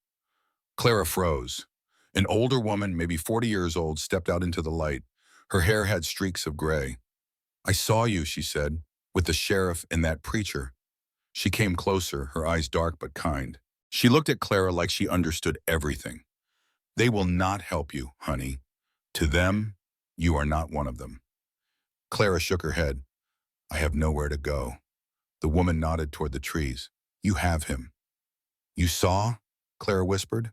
Clara froze. An older woman, maybe 40 years old, stepped out into the light. Her hair had streaks of gray. I saw you, she said, with the sheriff and that preacher. She came closer, her eyes dark but kind. She looked at Clara like she understood everything. They will not help you, honey. To them, you are not one of them. Clara shook her head. I have nowhere to go. The woman nodded toward the trees. You have him. You saw? Clara whispered.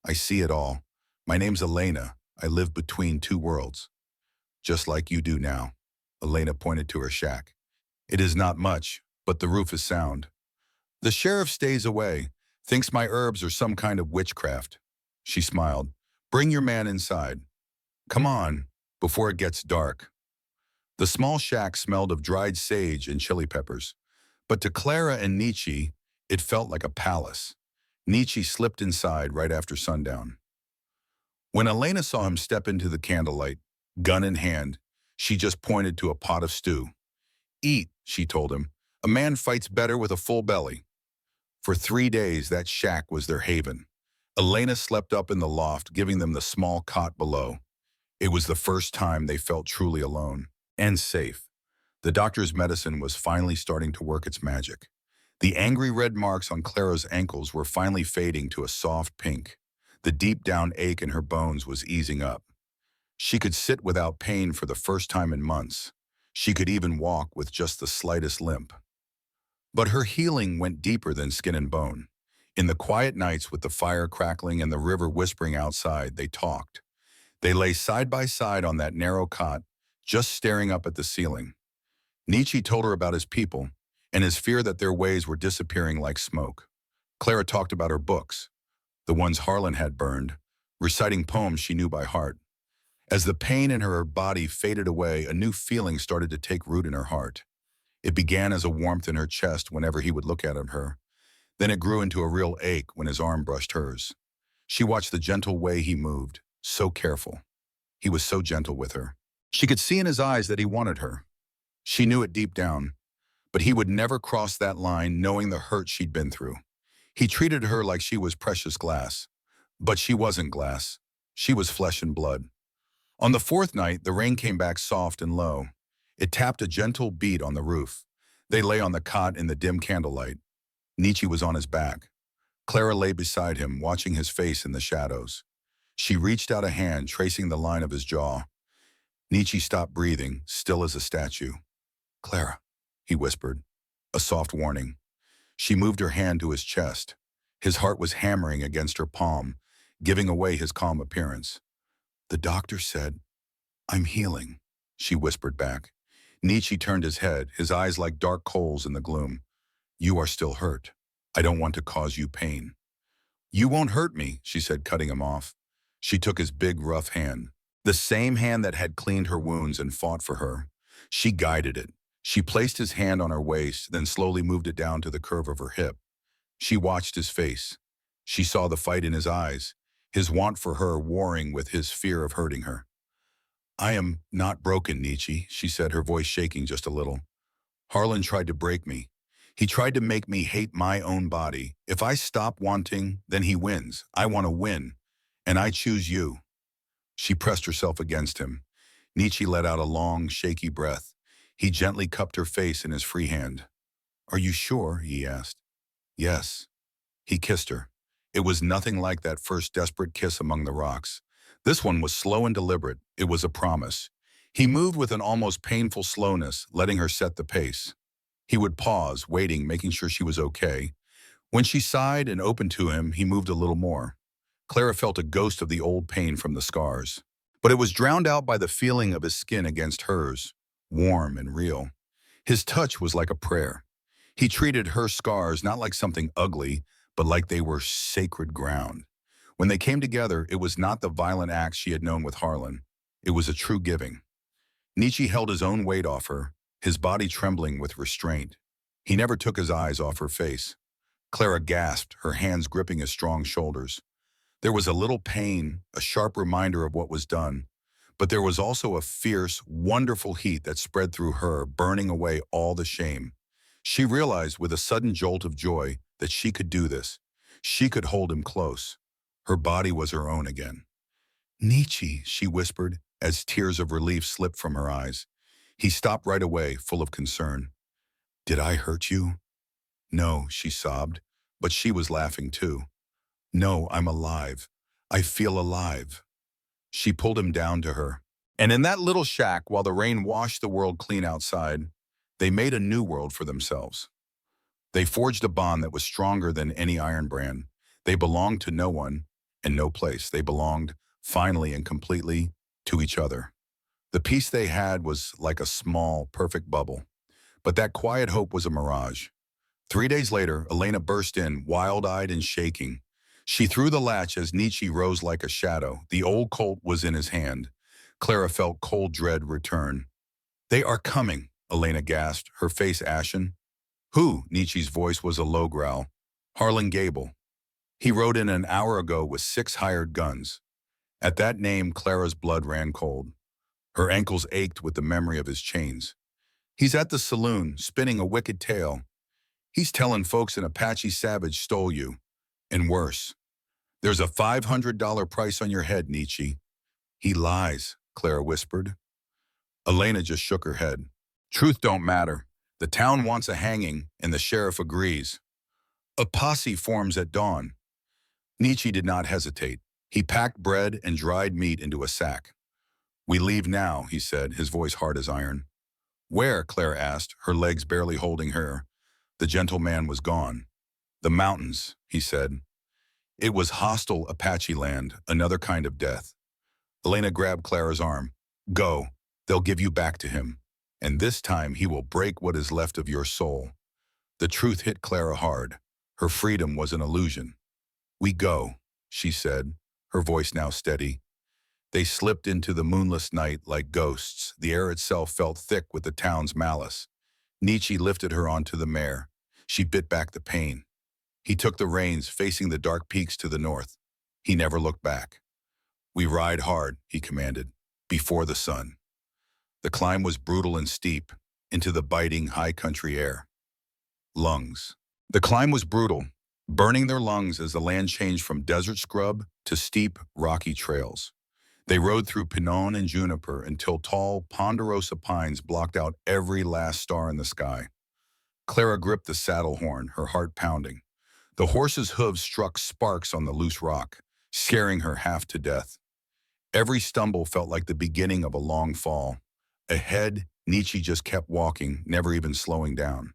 I see it all. My name's Elena. I live between two worlds. Just like you do now. Elena pointed to her shack. It is not much, but the roof is sound. The sheriff stays away, thinks my herbs are some kind of witchcraft. She smiled. Bring your man inside. Come on, before it gets dark. The small shack smelled of dried sage and chili peppers. But to Clara and Nietzsche, it felt like a palace. Nietzsche slipped inside right after sundown. When Elena saw him step into the candlelight, gun in hand, she just pointed to a pot of stew. Eat, she told him. A man fights better with a full belly. For 3 days, that shack was their haven. Elena slept up in the loft, giving them the small cot below. It was the first time they felt truly alone and safe. The doctor's medicine was finally starting to work its magic. The angry red marks on Clara's ankles were finally fading to a soft pink. The deep-down ache in her bones was easing up. She could sit without pain for the first time in months. She could even walk with just the slightest limp. But her healing went deeper than skin and bone. In the quiet nights with the fire crackling and the river whispering outside, they talked. They lay side by side on that narrow cot, just staring up at the ceiling. Nietzsche told her about his people and his fear that their ways were disappearing like smoke. Clara talked about her books, the ones Harlan had burned, reciting poems she knew by heart. As the pain in her body faded away, a new feeling started to take root in her heart. It began as a warmth in her chest whenever he would look at her. Then it grew into a real ache when his arm brushed hers. She watched the gentle way he moved, so careful. He was so gentle with her. She could see in his eyes that he wanted her. She knew it deep down, but he would never cross that line knowing the hurt she'd been through. He treated her like she was precious glass. But she wasn't glass. She was flesh and blood. On the fourth night, the rain came back soft and low. It tapped a gentle beat on the roof. They lay on the cot in the dim candlelight. Nietzsche was on his back. Clara lay beside him, watching his face in the shadows. She reached out a hand, tracing the line of his jaw. Nietzsche stopped breathing, still as a statue. "Clara," he whispered, a soft warning. She moved her hand to his chest. His heart was hammering against her palm, giving away his calm appearance. "The doctor said, 'I'm healing,'" she whispered back. Nietzsche turned his head, his eyes like dark coals in the gloom. "You are still hurt. I don't want to cause you pain." "You won't hurt me," she said, cutting him off. She took his big, rough hand, the same hand that had cleaned her wounds and fought for her. She guided it. She placed his hand on her waist, then slowly moved it down to the curve of her hip. She watched his face. She saw the fight in his eyes, his want for her warring with his fear of hurting her. "I am not broken, Nietzsche," she said, her voice shaking just a little. "Harlan tried to break me. He tried to make me hate my own body. If I stop wanting, then he wins. I want to win, and I choose you." She pressed herself against him. Nietzsche let out a long, shaky breath. He gently cupped her face in his free hand. "Are you sure?" he asked. "Yes." He kissed her. It was nothing like that first desperate kiss among the rocks. This one was slow and deliberate. It was a promise. He moved with an almost painful slowness, letting her set the pace. He would pause, waiting, making sure she was okay. When she sighed and opened to him, he moved a little more. Clara felt a ghost of the old pain from the scars. But it was drowned out by the feeling of his skin against hers, warm and real. His touch was like a prayer. He treated her scars not like something ugly, but like they were sacred ground. When they came together, it was not the violent acts she had known with Harlan. It was a true giving. Nietzsche held his own weight off her, his body trembling with restraint. He never took his eyes off her face. Clara gasped, her hands gripping his strong shoulders. There was a little pain, a sharp reminder of what was done, but there was also a fierce, wonderful heat that spread through her, burning away all the shame. She realized with a sudden jolt of joy that she could do this. She could hold him close. Her body was her own again. "Nietzsche," she whispered, as tears of relief slipped from her eyes. He stopped right away, full of concern. "Did I hurt you?" "No," she sobbed, but she was laughing too. "No, I'm alive. I feel alive." She pulled him down to her. And in that little shack, while the rain washed the world clean outside, they made a new world for themselves. They forged a bond that was stronger than any iron brand. They belonged to no one and no place. They belonged, finally and completely, to each other. The peace they had was like a small, perfect bubble. But that quiet hope was a mirage. 3 days later, Elena burst in, wild-eyed and shaking. She threw the latch as Nietzsche rose like a shadow. The old Colt was in his hand. Clara felt cold dread return. "They are coming," Elena gasped, her face ashen. "Who?" Nietzsche's voice was a low growl. "Harlan Gable. He rode in an hour ago with 6 hired guns." At that name, Clara's blood ran cold. Her ankles ached with the memory of his chains. "He's at the saloon, spinning a wicked tale. He's telling folks an Apache savage stole you. And worse. There's a $500 price on your head, Nietzsche." "He lies," Clara whispered. Elena just shook her head. "Truth don't matter. The town wants a hanging, and the sheriff agrees. A posse forms at dawn." Nietzsche did not hesitate. He packed bread and dried meat into a sack. "We leave now," he said, his voice hard as iron. "Where?" Clara asked, her legs barely holding her. The gentle man was gone. "The mountains," he said. It was hostile Apache land, another kind of death. Elena grabbed Clara's arm. "Go. They'll give you back to him. And this time he will break what is left of your soul." The truth hit Clara hard. Her freedom was an illusion. "We go," she said, her voice now steady. They slipped into the moonless night like ghosts. The air itself felt thick with the town's malice. Nietzsche lifted her onto the mare. She bit back the pain. He took the reins, facing the dark peaks to the north. He never looked back. "We ride hard," he commanded. before the sun. The climb was brutal and steep, into the biting high country air. Lungs. The climb was brutal, burning their lungs as the land changed from desert scrub to steep, rocky trails. They rode through pinon and juniper until tall, ponderosa pines blocked out every last star in the sky. Clara gripped the saddle horn, her heart pounding. The horse's hooves struck sparks on the loose rock, scaring her half to death. Every stumble felt like the beginning of a long fall. Ahead, Nietzsche just kept walking, never even slowing down.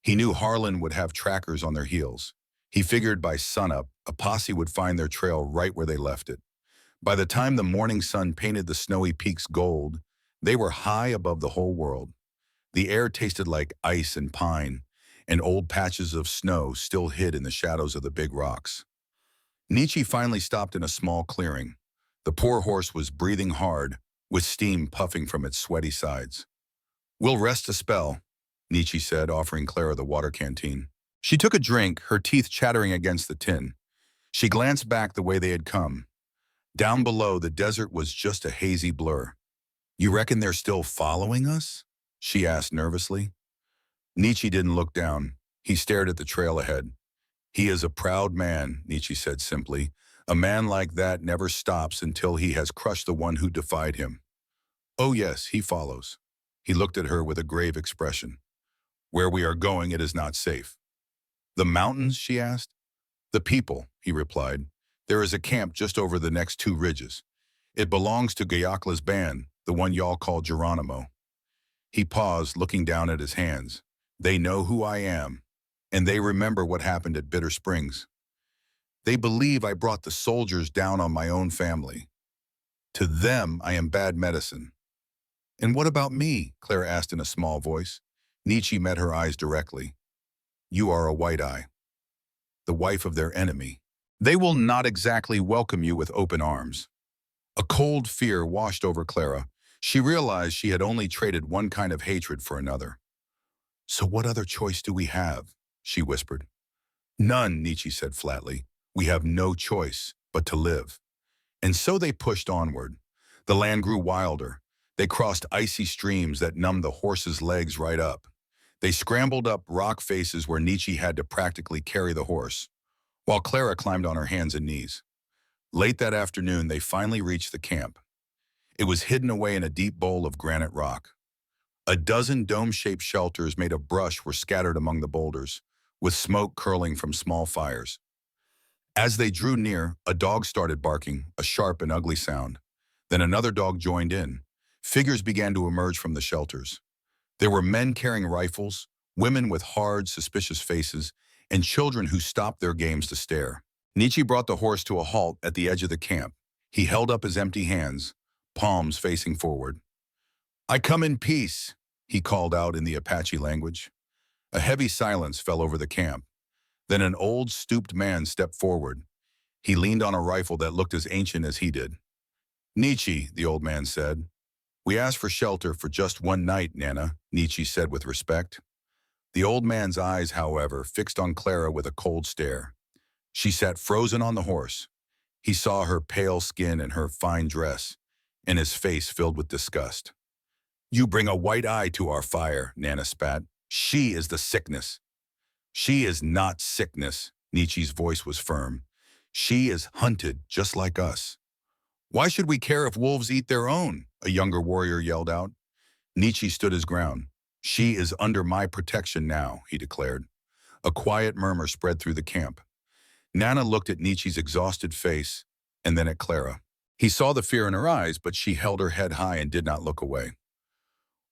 He knew Harlan would have trackers on their heels. He figured by sunup, Apache would find their trail right where they left it. By the time the morning sun painted the snowy peaks gold, they were high above the whole world. The air tasted like ice and pine, and old patches of snow still hid in the shadows of the big rocks. Nietzsche finally stopped in a small clearing. The poor horse was breathing hard, with steam puffing from its sweaty sides. "We'll rest a spell," Nietzsche said, offering Clara the water canteen. She took a drink, her teeth chattering against the tin. She glanced back the way they had come. Down below, the desert was just a hazy blur. "You reckon they're still following us?" she asked nervously. Nietzsche didn't look down. He stared at the trail ahead. "He is a proud man," Nietzsche said simply. "A man like that never stops until he has crushed the one who defied him." "Oh yes, he follows." He looked at her with a grave expression. "Where we are going, it is not safe." "The mountains?" she asked. "The people," he replied. "There is a camp just over the next two ridges. It belongs to Gayakla's band, the one y'all call Geronimo." He paused, looking down at his hands. "They know who I am, and they remember what happened at Bitter Springs. They believe I brought the soldiers down on my own family. To them, I am bad medicine." "And what about me?" Clara asked in a small voice. Nietzsche met her eyes directly. "You are a white eye, the wife of their enemy. They will not exactly welcome you with open arms." A cold fear washed over Clara. She realized she had only traded one kind of hatred for another. "So what other choice do we have?" she whispered. "None," Nietzsche said flatly. "We have no choice but to live." And so they pushed onward. The land grew wilder. They crossed icy streams that numbed the horse's legs right up. They scrambled up rock faces where Nietzsche had to practically carry the horse, while Clara climbed on her hands and knees. Late that afternoon, they finally reached the camp. It was hidden away in a deep bowl of granite rock. A dozen dome-shaped shelters made of brush were scattered among the boulders, with smoke curling from small fires. As they drew near, a dog started barking, a sharp and ugly sound. Then another dog joined in. Figures began to emerge from the shelters. There were men carrying rifles, women with hard, suspicious faces, and children who stopped their games to stare. Nietzsche brought the horse to a halt at the edge of the camp. He held up his empty hands, palms facing forward. "I come in peace," he called out in the Apache language. A heavy silence fell over the camp. Then an old, stooped man stepped forward. He leaned on a rifle that looked as ancient as he did. "Nietzsche," the old man said. "We asked for shelter for just one night, Nana," Nietzsche said with respect. The old man's eyes, however, fixed on Clara with a cold stare. She sat frozen on the horse. He saw her pale skin and her fine dress, and his face filled with disgust. "You bring a white eye to our fire," Nana spat. "She is the sickness." "She is not sickness," Nietzsche's voice was firm. "She is hunted just like us." "Why should we care if wolves eat their own?" a younger warrior yelled out. Nietzsche stood his ground. "She is under my protection now," he declared. A quiet murmur spread through the camp. Nana looked at Nietzsche's exhausted face, and then at Clara. He saw the fear in her eyes, but she held her head high and did not look away.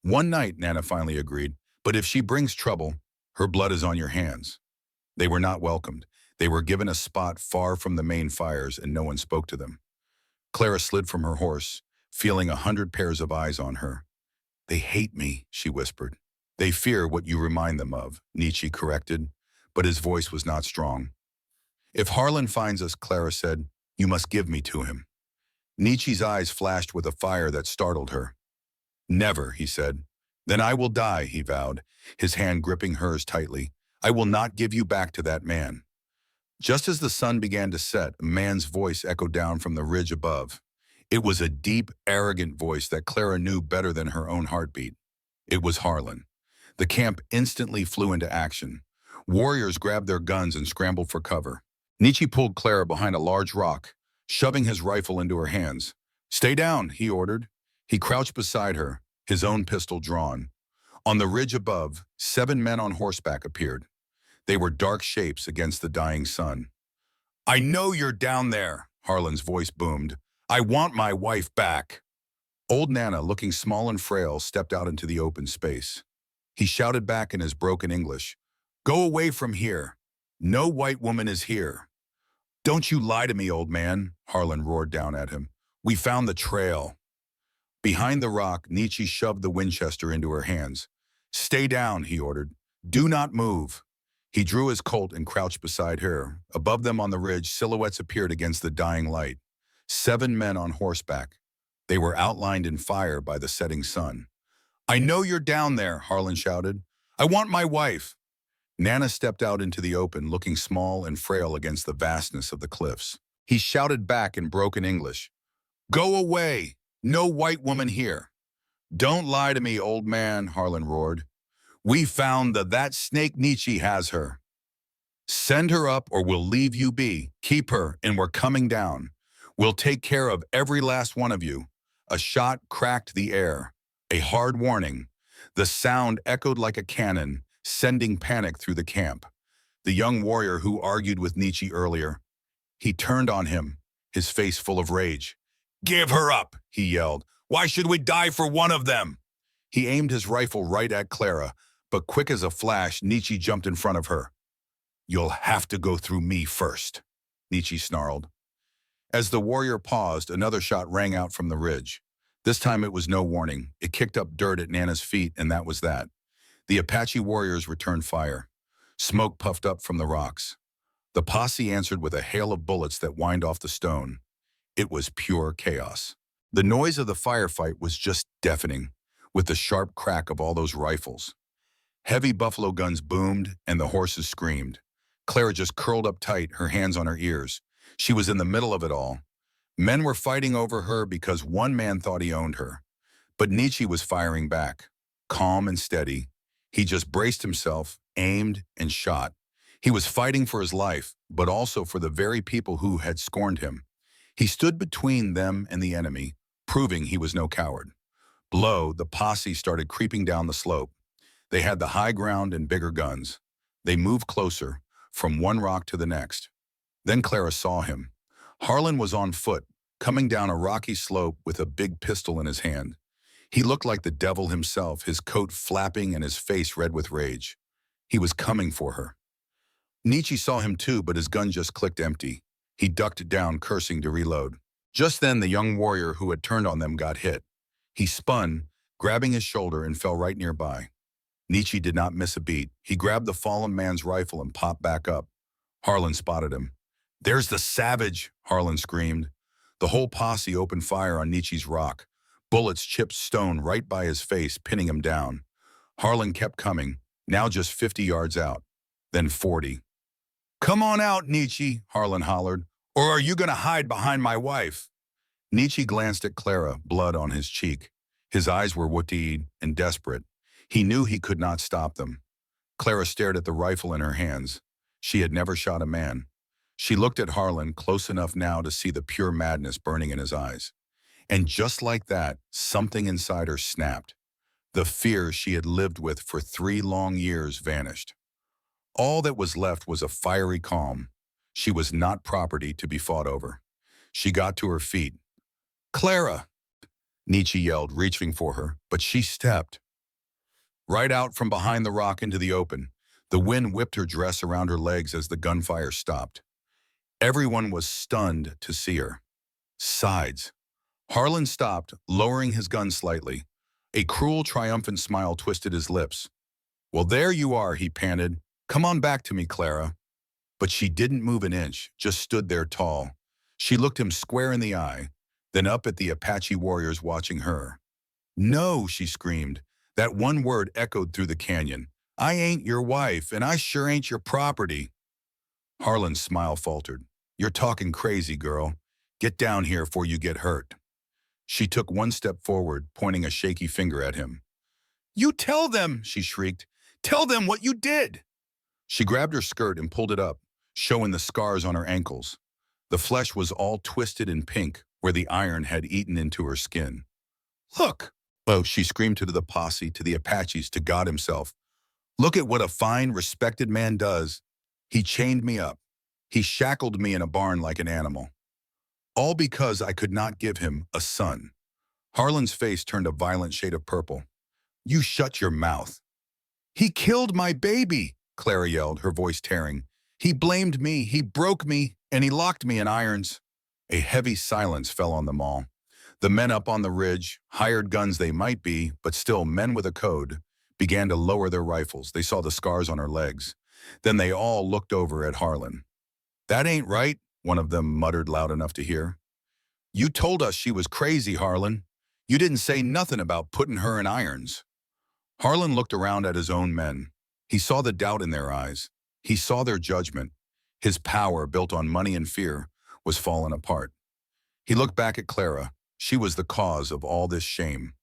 "One night," Nana finally agreed, "but if she brings trouble, her blood is on your hands." They were not welcomed. They were given a spot far from the main fires, and no one spoke to them. Clara slid from her horse, feeling 100 pairs of eyes on her. "They hate me," she whispered. "They fear what you remind them of," Nietzsche corrected, but his voice was not strong. "If Harlan finds us," Clara said, "you must give me to him." Nietzsche's eyes flashed with a fire that startled her. "Never," he said. "Then I will die," he vowed, his hand gripping hers tightly. "I will not give you back to that man." Just as the sun began to set, a man's voice echoed down from the ridge above. It was a deep, arrogant voice that Clara knew better than her own heartbeat. It was Harlan. The camp instantly flew into action. Warriors grabbed their guns and scrambled for cover. Nietzsche pulled Clara behind a large rock, shoving his rifle into her hands. "Stay down," he ordered. He crouched beside her, his own pistol drawn. On the ridge above, 7 men on horseback appeared. They were dark shapes against the dying sun. "I know you're down there," Harlan's voice boomed. "I want my wife back." Old Nana, looking small and frail, stepped out into the open space. He shouted back in his broken English, "Go away from here. No white woman is here." "Don't you lie to me, old man," Harlan roared down at him. "We found the trail." Behind the rock, Nietzsche shoved the Winchester into her hands. "Stay down," he ordered. "Do not move." He drew his Colt and crouched beside her. Above them on the ridge, silhouettes appeared against the dying light. 7 men on horseback. They were outlined in fire by the setting sun. "I know you're down there," Harlan shouted. "I want my wife." Nana stepped out into the open, looking small and frail against the vastness of the cliffs. He shouted back in broken English, "Go away! No white woman here." "Don't lie to me, old man," Harlan roared. "We found that snake Nietzsche has her. Send her up or we'll leave you be. Keep her and we're coming down. We'll take care of every last one of you." A shot cracked the air, a hard warning. The sound echoed like a cannon, sending panic through the camp. The young warrior who argued with Nietzsche earlier, he turned on him, his face full of rage. "Give her up," he yelled. "Why should we die for one of them?" He aimed his rifle right at Clara, but quick as a flash, Nietzsche jumped in front of her. "You'll have to go through me first," Nietzsche snarled. As the warrior paused, another shot rang out from the ridge. This time it was no warning. It kicked up dirt at Nana's feet, and that was that. The Apache warriors returned fire. Smoke puffed up from the rocks. The posse answered with a hail of bullets that whined off the stone. It was pure chaos. The noise of the firefight was just deafening, with the sharp crack of all those rifles. Heavy buffalo guns boomed, and the horses screamed. Clara just curled up tight, her hands on her ears. She was in the middle of it all. Men were fighting over her because one man thought he owned her. But Nietzsche was firing back, calm and steady. He just braced himself, aimed, and shot. He was fighting for his life, but also for the very people who had scorned him. He stood between them and the enemy, proving he was no coward. Below, the posse started creeping down the slope. They had the high ground and bigger guns. They moved closer, from one rock to the next. Then Clara saw him. Harlan was on foot, coming down a rocky slope with a big pistol in his hand. He looked like the devil himself, his coat flapping and his face red with rage. He was coming for her. Nietzsche saw him too, but his gun just clicked empty. He ducked down, cursing to reload. Just then, the young warrior who had turned on them got hit. He spun, grabbing his shoulder, and fell right nearby. Nietzsche did not miss a beat. He grabbed the fallen man's rifle and popped back up. Harlan spotted him. "There's the savage," Harlan screamed. The whole posse opened fire on Nietzsche's rock. Bullets chipped stone right by his face, pinning him down. Harlan kept coming, now just 50 yards out, then 40. "Come on out, Nietzsche," Harlan hollered, "or are you going to hide behind my wife?" Nietzsche glanced at Clara, blood on his cheek. His eyes were wide-eyed and desperate. He knew he could not stop them. Clara stared at the rifle in her hands. She had never shot a man. She looked at Harlan close enough now to see the pure madness burning in his eyes. And just like that, something inside her snapped. The fear she had lived with for 3 long years vanished. All that was left was a fiery calm. She was not property to be fought over. She got to her feet. "Clara!" Nietzsche yelled, reaching for her, but she stepped right out from behind the rock into the open. The wind whipped her dress around her legs as the gunfire stopped. Everyone was stunned to see her. Sides. Harlan stopped, lowering his gun slightly. A cruel, triumphant smile twisted his lips. "Well, there you are," he panted. "Come on back to me, Clara." But she didn't move an inch, just stood there tall. She looked him square in the eye, then up at the Apache warriors watching her. "No," she screamed. That one word echoed through the canyon. "I ain't your wife, and I sure ain't your property." Harlan's smile faltered. "You're talking crazy, girl. Get down here before you get hurt." She took one step forward, pointing a shaky finger at him. "You tell them," she shrieked. "Tell them what you did." She grabbed her skirt and pulled it up, showing the scars on her ankles. The flesh was all twisted and pink, where the iron had eaten into her skin. "Look!" Oh, she screamed to the posse, to the Apaches, to God himself. "Look at what a fine, respected man does. He chained me up. He shackled me in a barn like an animal. All because I could not give him a son." Harlan's face turned a violent shade of purple. "You shut your mouth." "He killed my baby," Clara yelled, her voice tearing. "He blamed me, he broke me, and he locked me in irons." A heavy silence fell on them all. The men up on the ridge, hired guns they might be, but still men with a code, began to lower their rifles. They saw the scars on her legs. Then they all looked over at Harlan. "That ain't right," one of them muttered loud enough to hear. "You told us she was crazy, Harlan. You didn't say nothing about putting her in irons." Harlan looked around at his own men. He saw the doubt in their eyes. He saw their judgment. His power, built on money and fear, was falling apart. He looked back at Clara. She was the cause of all this shame.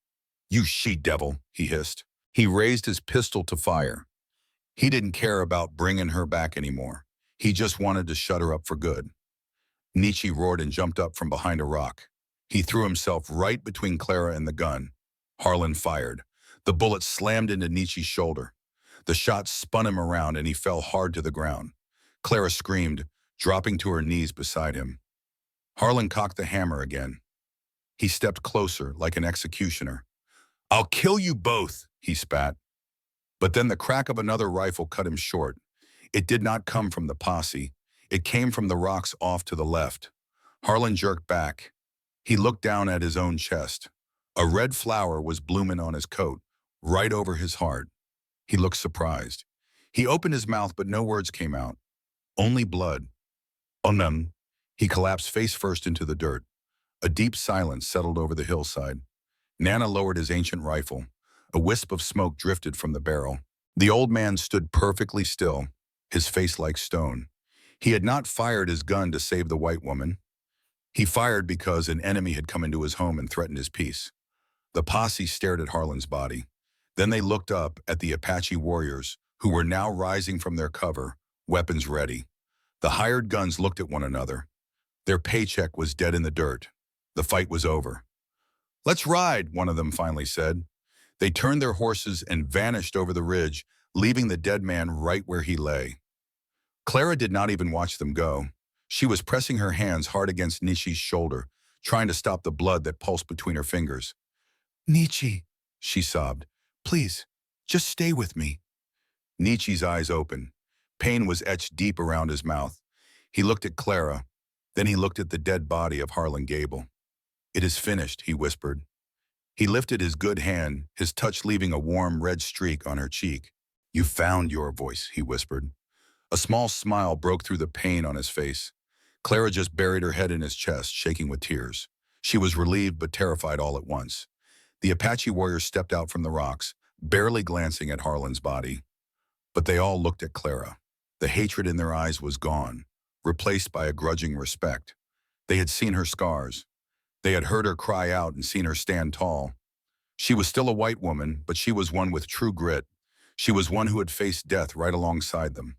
"You she-devil," he hissed. He raised his pistol to fire. He didn't care about bringing her back anymore. He just wanted to shut her up for good. Nietzsche roared and jumped up from behind a rock. He threw himself right between Clara and the gun. Harlan fired. The bullet slammed into Nietzsche's shoulder. The shot spun him around and he fell hard to the ground. Clara screamed, dropping to her knees beside him. Harlan cocked the hammer again. He stepped closer, like an executioner. "I'll kill you both," he spat. But then the crack of another rifle cut him short. It did not come from the posse. It came from the rocks off to the left. Harlan jerked back. He looked down at his own chest. A red flower was blooming on his coat, right over his heart. He looked surprised. He opened his mouth, but no words came out. Only blood. "Onum." He collapsed face first into the dirt. A deep silence settled over the hillside. Nana lowered his ancient rifle. A wisp of smoke drifted from the barrel. The old man stood perfectly still, his face like stone. He had not fired his gun to save the white woman. He fired because an enemy had come into his home and threatened his peace. The posse stared at Harlan's body. Then they looked up at the Apache warriors, who were now rising from their cover, weapons ready. The hired guns looked at one another. Their paycheck was dead in the dirt. The fight was over. "Let's ride," one of them finally said. They turned their horses and vanished over the ridge, leaving the dead man right where he lay. Clara did not even watch them go. She was pressing her hands hard against Nietzsche's shoulder, trying to stop the blood that pulsed between her fingers. "Nietzsche," she sobbed, "please, just stay with me." Nietzsche's eyes opened. Pain was etched deep around his mouth. He looked at Clara. Then he looked at the dead body of Harlan Gable. "It is finished," he whispered. He lifted his good hand, his touch leaving a warm red streak on her cheek. "You found your voice," he whispered. A small smile broke through the pain on his face. Clara just buried her head in his chest, shaking with tears. She was relieved but terrified all at once. The Apache warriors stepped out from the rocks, barely glancing at Harlan's body. But they all looked at Clara. The hatred in their eyes was gone, replaced by a grudging respect. They had seen her scars. They had heard her cry out and seen her stand tall. She was still a white woman, but she was one with true grit. She was one who had faced death right alongside them.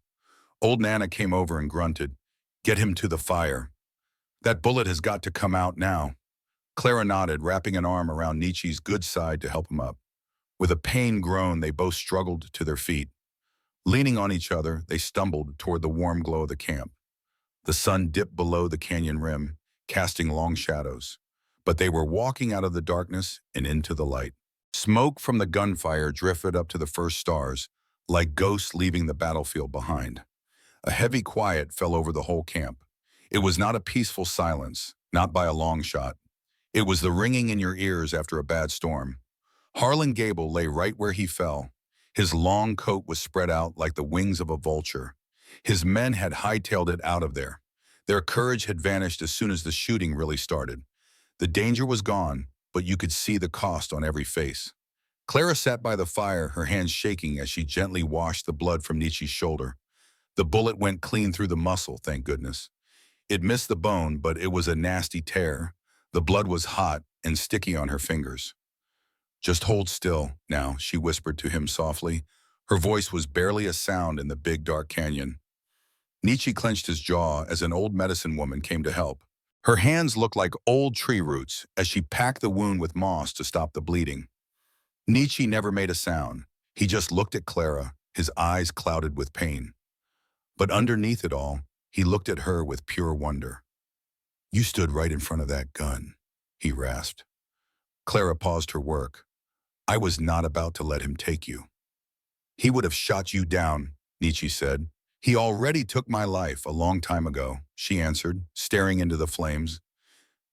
Old Nana came over and grunted, "Get him to the fire. That bullet has got to come out now." Clara nodded, wrapping an arm around Nietzsche's good side to help him up. With a pained groan, they both struggled to their feet. Leaning on each other, they stumbled toward the warm glow of the camp. The sun dipped below the canyon rim, casting long shadows. But they were walking out of the darkness and into the light. Smoke from the gunfire drifted up to the first stars, like ghosts leaving the battlefield behind. A heavy quiet fell over the whole camp. It was not a peaceful silence, not by a long shot. It was the ringing in your ears after a bad storm. Harlan Gable lay right where he fell. His long coat was spread out like the wings of a vulture. His men had hightailed it out of there. Their courage had vanished as soon as the shooting really started. The danger was gone, but you could see the cost on every face. Clara sat by the fire, her hands shaking as she gently washed the blood from Nietzsche's shoulder. The bullet went clean through the muscle, thank goodness. It missed the bone, but it was a nasty tear. The blood was hot, and sticky on her fingers. Just hold still now, she whispered to him softly. Her voice was barely a sound in the big dark canyon. Nietzsche clenched his jaw as an old medicine woman came to help. Her hands looked like old tree roots as she packed the wound with moss to stop the bleeding. Nietzsche never made a sound. He just looked at Clara, his eyes clouded with pain. But underneath it all, he looked at her with pure wonder. You stood right in front of that gun, he rasped. Clara paused her work. I was not about to let him take you. He would have shot you down, Nietzsche said. He already took my life a long time ago, she answered, staring into the flames.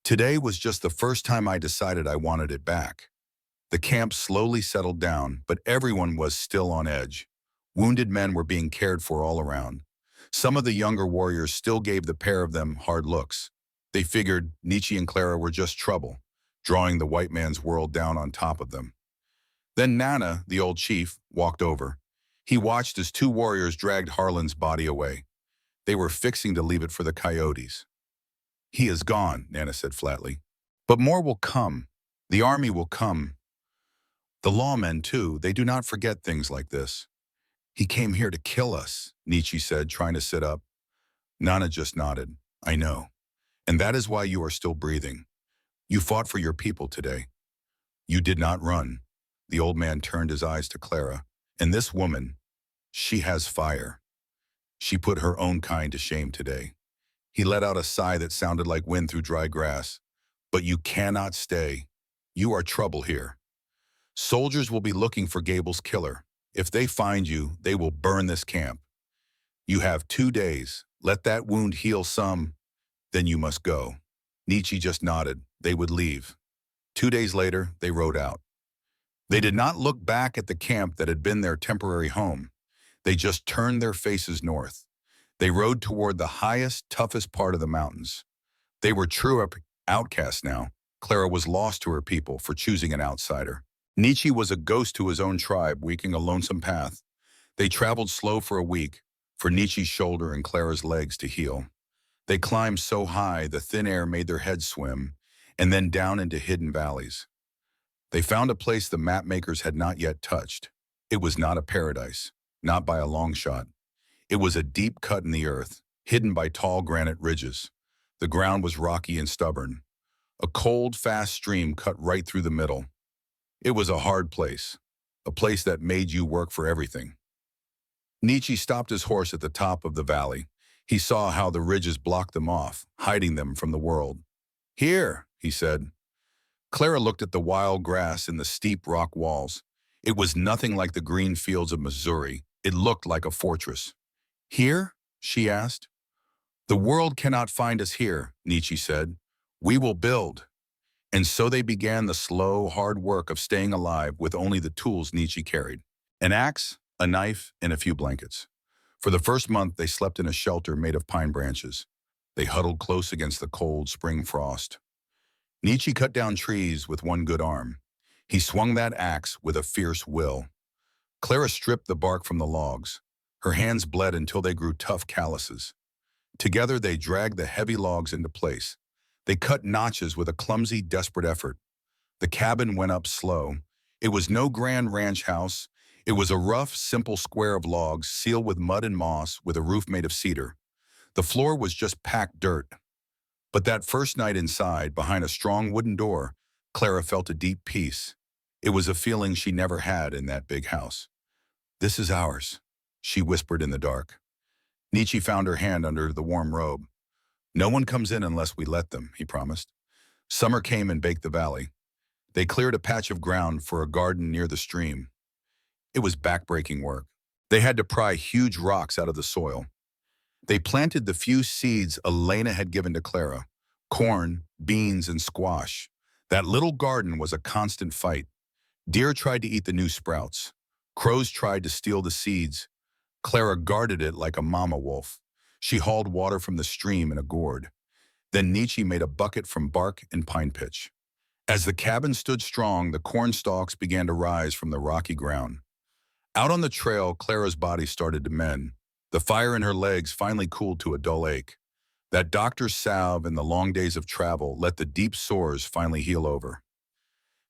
Today was just the first time I decided I wanted it back. The camp slowly settled down, but everyone was still on edge. Wounded men were being cared for all around. Some of the younger warriors still gave the pair of them hard looks. They figured Nietzsche and Clara were just trouble, drawing the white man's world down on top of them. Then Nana, the old chief, walked over. He watched as two warriors dragged Harlan's body away. They were fixing to leave it for the coyotes. He is gone, Nana said flatly. But more will come. The army will come. The lawmen, too, they do not forget things like this. He came here to kill us, Nietzsche said, trying to sit up. Nana just nodded. I know. And that is why you are still breathing. You fought for your people today. You did not run. The old man turned his eyes to Clara. And this woman, she has fire. She put her own kind to shame today. He let out a sigh that sounded like wind through dry grass. But you cannot stay. You are trouble here. Soldiers will be looking for Gable's killer. If they find you, they will burn this camp. You have 2 days. Let that wound heal some. Then you must go. Nietzsche just nodded. They would leave. 2 days later, they rode out. They did not look back at the camp that had been their temporary home. They just turned their faces north. They rode toward the highest, toughest part of the mountains. They were true outcasts now. Clara was lost to her people for choosing an outsider. Nietzsche was a ghost to his own tribe, walking a lonesome path. They traveled slow for a week, for Nietzsche's shoulder and Clara's legs to heal. They climbed so high the thin air made their heads swim, and then down into hidden valleys. They found a place the mapmakers had not yet touched. It was not a paradise, not by a long shot. It was a deep cut in the earth, hidden by tall granite ridges. The ground was rocky and stubborn. A cold, fast stream cut right through the middle. It was a hard place, a place that made you work for everything. Nietzsche stopped his horse at the top of the valley. He saw how the ridges blocked them off, hiding them from the world. Here, he said. Clara looked at the wild grass and the steep rock walls. It was nothing like the green fields of Missouri. It looked like a fortress. Here? She asked. The world cannot find us here, Nietzsche said. We will build. And so they began the slow, hard work of staying alive with only the tools Nietzsche carried. An axe, a knife, and a few blankets. For the first month, they slept in a shelter made of pine branches. They huddled close against the cold spring frost. Nietzsche cut down trees with one good arm. He swung that axe with a fierce will. Clara stripped the bark from the logs. Her hands bled until they grew tough calluses. Together, they dragged the heavy logs into place. They cut notches with a clumsy, desperate effort. The cabin went up slow. It was no grand ranch house. It was a rough, simple square of logs sealed with mud and moss with a roof made of cedar. The floor was just packed dirt. But that first night inside, behind a strong wooden door, Clara felt a deep peace. It was a feeling she never had in that big house. This is ours, she whispered in the dark. Nietzsche found her hand under the warm robe. No one comes in unless we let them, he promised. Summer came and baked the valley. They cleared a patch of ground for a garden near the stream. It was backbreaking work. They had to pry huge rocks out of the soil. They planted the few seeds Elena had given to Clara, corn, beans, and squash. That little garden was a constant fight. Deer tried to eat the new sprouts. Crows tried to steal the seeds. Clara guarded it like a mama wolf. She hauled water from the stream in a gourd. Then Nietzsche made a bucket from bark and pine pitch. As the cabin stood strong, the corn stalks began to rise from the rocky ground. Out on the trail, Clara's body started to mend. The fire in her legs finally cooled to a dull ache. That doctor's salve and the long days of travel let the deep sores finally heal over.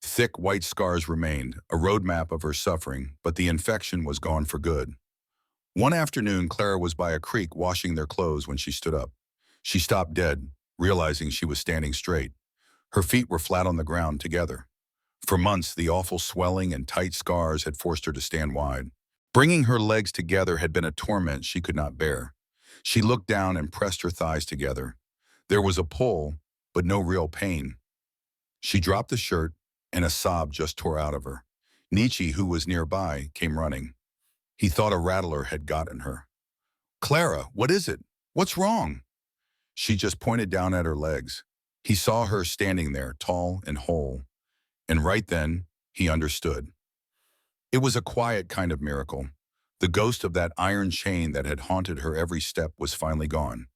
Thick white scars remained, a roadmap of her suffering, but the infection was gone for good. One afternoon, Clara was by a creek washing their clothes when she stood up. She stopped dead, realizing she was standing straight. Her feet were flat on the ground together. For months, the awful swelling and tight scars had forced her to stand wide. Bringing her legs together had been a torment she could not bear. She looked down and pressed her thighs together. There was a pull, but no real pain. She dropped the shirt, and a sob just tore out of her. Nietzsche, who was nearby, came running. He thought a rattler had gotten her. "Clara, what is it? What's wrong?" She just pointed down at her legs. He saw her standing there, tall and whole. And right then, he understood. It was a quiet kind of miracle. The ghost of that iron chain that had haunted her every step was finally gone.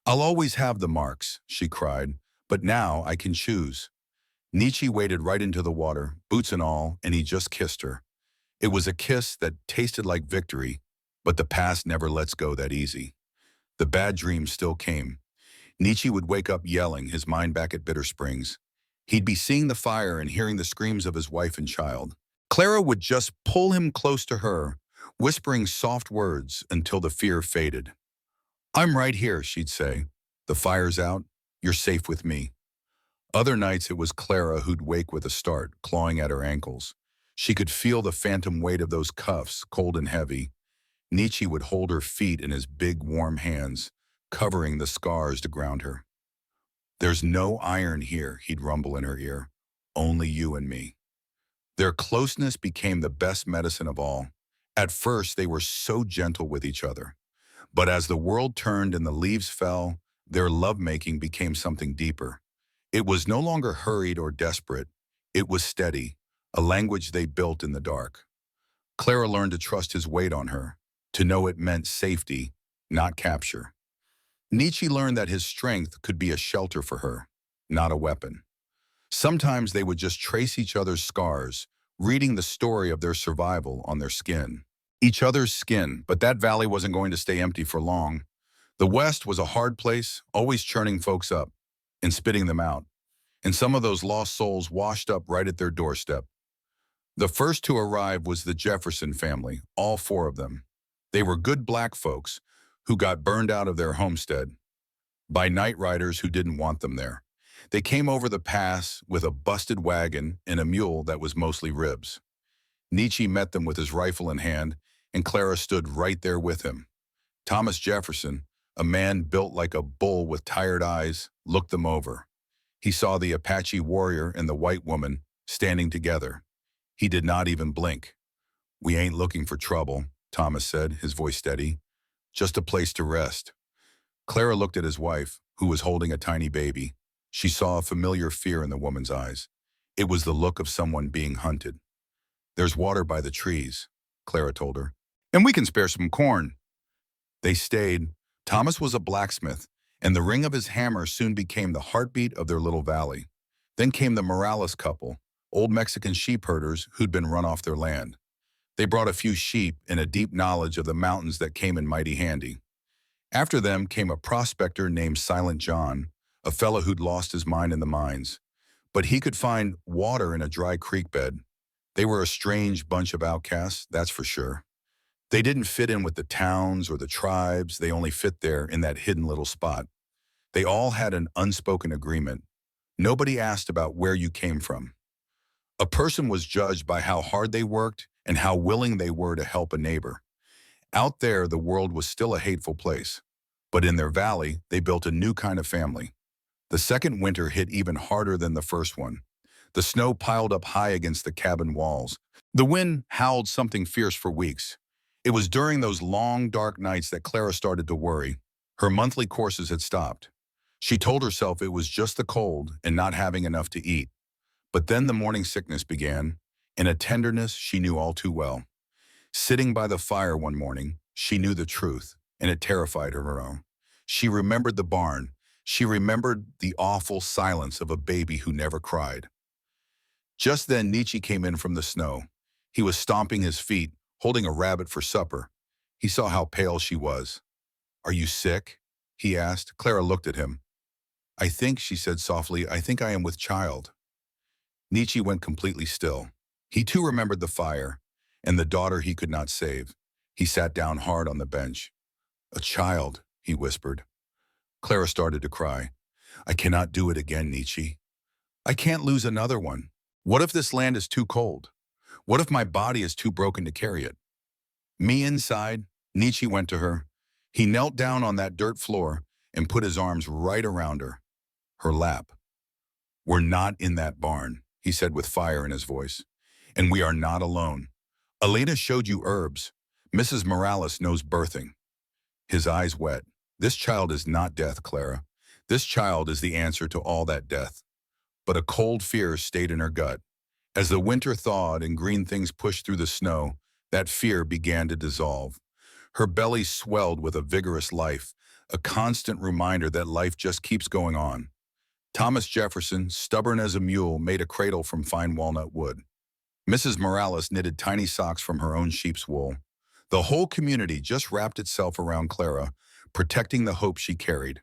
"I'll always have the marks," she cried, "but now I can choose." Nietzsche waded right into the water, boots and all, and he just kissed her. It was a kiss that tasted like victory, but the past never lets go that easy. The bad dreams still came. Nietzsche would wake up yelling, his mind back at Bitter Springs. He'd be seeing the fire and hearing the screams of his wife and child. Clara would just pull him close to her, whispering soft words until the fear faded. "I'm right here," she'd say. "The fire's out. You're safe with me." Other nights it was Clara who'd wake with a start, clawing at her ankles. She could feel the phantom weight of those cuffs, cold and heavy. Nietzsche would hold her feet in his big, warm hands, covering the scars to ground her. "There's no iron here," he'd rumble in her ear. "Only you and me." Their closeness became the best medicine of all. At first, they were so gentle with each other. But as the world turned and the leaves fell, their lovemaking became something deeper. It was no longer hurried or desperate. It was steady, a language they built in the dark. Clara learned to trust his weight on her, to know it meant safety, not capture. Nietzsche learned that his strength could be a shelter for her, not a weapon. Sometimes they would just trace each other's scars, reading the story of their survival on their skin. Each other's skin, but that valley wasn't going to stay empty for long. The West was a hard place, always churning folks up and spitting them out. And some of those lost souls washed up right at their doorstep. The first to arrive was the Jefferson family, all four of them. They were good black folks who got burned out of their homestead by night riders who didn't want them there. They came over the pass with a busted wagon and a mule that was mostly ribs. Nietzsche met them with his rifle in hand, and Clara stood right there with him. Thomas Jefferson, a man built like a bull with tired eyes, looked them over. He saw the Apache warrior and the white woman standing together. He did not even blink. "We ain't looking for trouble," Thomas said, his voice steady. "Just a place to rest." Clara looked at his wife, who was holding a tiny baby. She saw a familiar fear in the woman's eyes. It was the look of someone being hunted. "There's water by the trees," Clara told her. "And we can spare some corn." They stayed. Thomas was a blacksmith, and the ring of his hammer soon became the heartbeat of their little valley. Then came the Morales couple, old Mexican sheep herders who'd been run off their land. They brought a few sheep and a deep knowledge of the mountains that came in mighty handy. After them came a prospector named Silent John, a fellow who'd lost his mind in the mines. But he could find water in a dry creek bed. They were a strange bunch of outcasts, that's for sure. They didn't fit in with the towns or the tribes, they only fit there in that hidden little spot. They all had an unspoken agreement. Nobody asked about where you came from. A person was judged by how hard they worked and how willing they were to help a neighbor. Out there, the world was still a hateful place. But in their valley, they built a new kind of family. The second winter hit even harder than the first one. The snow piled up high against the cabin walls. The wind howled something fierce for weeks. It was during those long, dark nights that Clara started to worry. Her monthly courses had stopped. She told herself it was just the cold and not having enough to eat. But then the morning sickness began, and a tenderness she knew all too well. Sitting by the fire one morning, she knew the truth, and it terrified her. She remembered the barn. She remembered the awful silence of a baby who never cried. Just then Nietzsche came in from the snow. He was stomping his feet, holding a rabbit for supper. He saw how pale she was. "Are you sick?" he asked. Clara looked at him. I think, she said softly, I think I am with child. Nietzsche went completely still. He too remembered the fire and the daughter he could not save. He sat down hard on the bench. A child, he whispered. Clara started to cry. I cannot do it again, Nietzsche. I can't lose another one. What if this land is too cold? What if my body is too broken to carry it? Me inside, Nietzsche went to her. He knelt down on that dirt floor and put his arms right around her lap. We're not in that barn, he said with fire in his voice. And we are not alone. Elena showed you herbs. Mrs. Morales knows birthing. His eyes wet. This child is not death, Clara. This child is the answer to all that death. But a cold fear stayed in her gut. As the winter thawed and green things pushed through the snow, that fear began to dissolve. Her belly swelled with a vigorous life, a constant reminder that life just keeps going on. Thomas Jefferson, stubborn as a mule, made a cradle from fine walnut wood. Mrs. Morales knitted tiny socks from her own sheep's wool. The whole community just wrapped itself around Clara, protecting the hope she carried.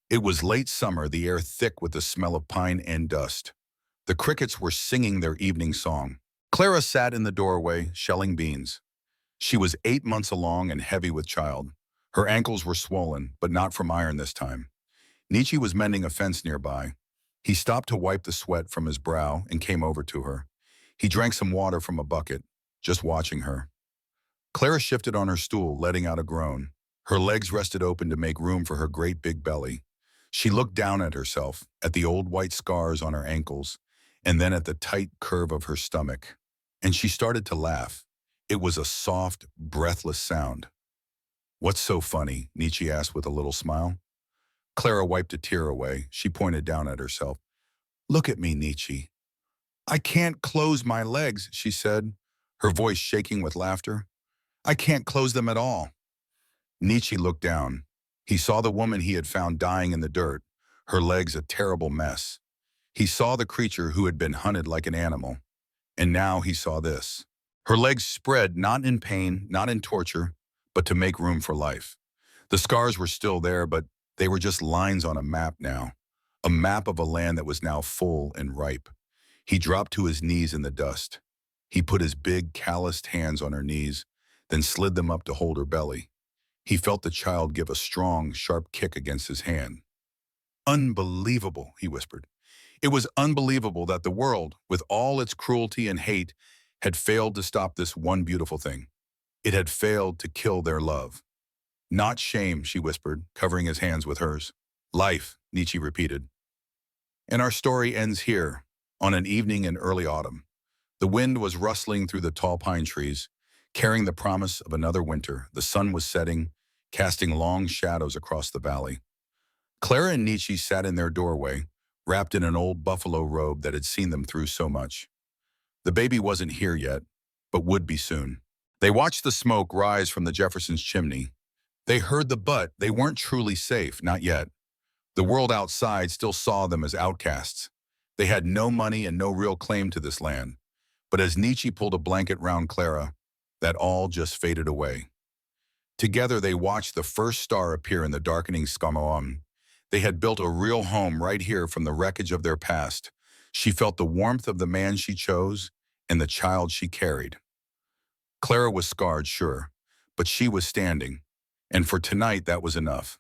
It was late summer, the air thick with the smell of pine and dust. The crickets were singing their evening song. Clara sat in the doorway, shelling beans. She was 8 months along and heavy with child. Her ankles were swollen, but not from iron this time. Nietzsche was mending a fence nearby. He stopped to wipe the sweat from his brow and came over to her. He drank some water from a bucket, just watching her. Clara shifted on her stool, letting out a groan. Her legs rested open to make room for her great big belly. She looked down at herself, at the old white scars on her ankles, and then at the tight curve of her stomach. And she started to laugh. It was a soft, breathless sound. What's so funny? Nietzsche asked with a little smile. Clara wiped a tear away. She pointed down at herself. Look at me, Nietzsche. I can't close my legs, she said, her voice shaking with laughter. I can't close them at all. Nietzsche looked down. He saw the woman he had found dying in the dirt, her legs a terrible mess. He saw the creature who had been hunted like an animal. And now he saw this. Her legs spread, not in pain, not in torture, but to make room for life. The scars were still there, but they were just lines on a map now. A map of a land that was now full and ripe. He dropped to his knees in the dust. He put his big, calloused hands on her knees, then slid them up to hold her belly. He felt the child give a strong, sharp kick against his hand. Unbelievable, he whispered. It was unbelievable that the world, with all its cruelty and hate, had failed to stop this one beautiful thing. It had failed to kill their love. Not shame, she whispered, covering his hands with hers. Life, Nietzsche repeated. And our story ends here, on an evening in early autumn. The wind was rustling through the tall pine trees, carrying the promise of another winter. The sun was setting, casting long shadows across the valley. Clara and Nietzsche sat in their doorway, wrapped in an old buffalo robe that had seen them through so much. The baby wasn't here yet, but would be soon. They watched the smoke rise from the Jeffersons' chimney. They heard the but they weren't truly safe, not yet. The world outside still saw them as outcasts. They had no money and no real claim to this land. But as Nietzsche pulled a blanket round Clara, that all just faded away. Together they watched the first star appear in the darkening sky. They had built a real home right here from the wreckage of their past. She felt the warmth of the man she chose and the child she carried. Clara was scarred, sure, but she was standing. And for tonight, that was enough.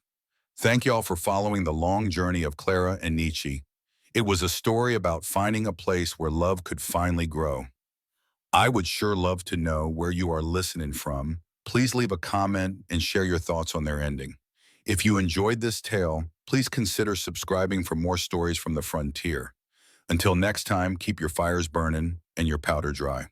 Thank y'all for following the long journey of Clara and Nietzsche. It was a story about finding a place where love could finally grow. I would sure love to know where you are listening from. Please leave a comment and share your thoughts on their ending. If you enjoyed this tale, please consider subscribing for more stories from the frontier. Until next time, keep your fires burning and your powder dry.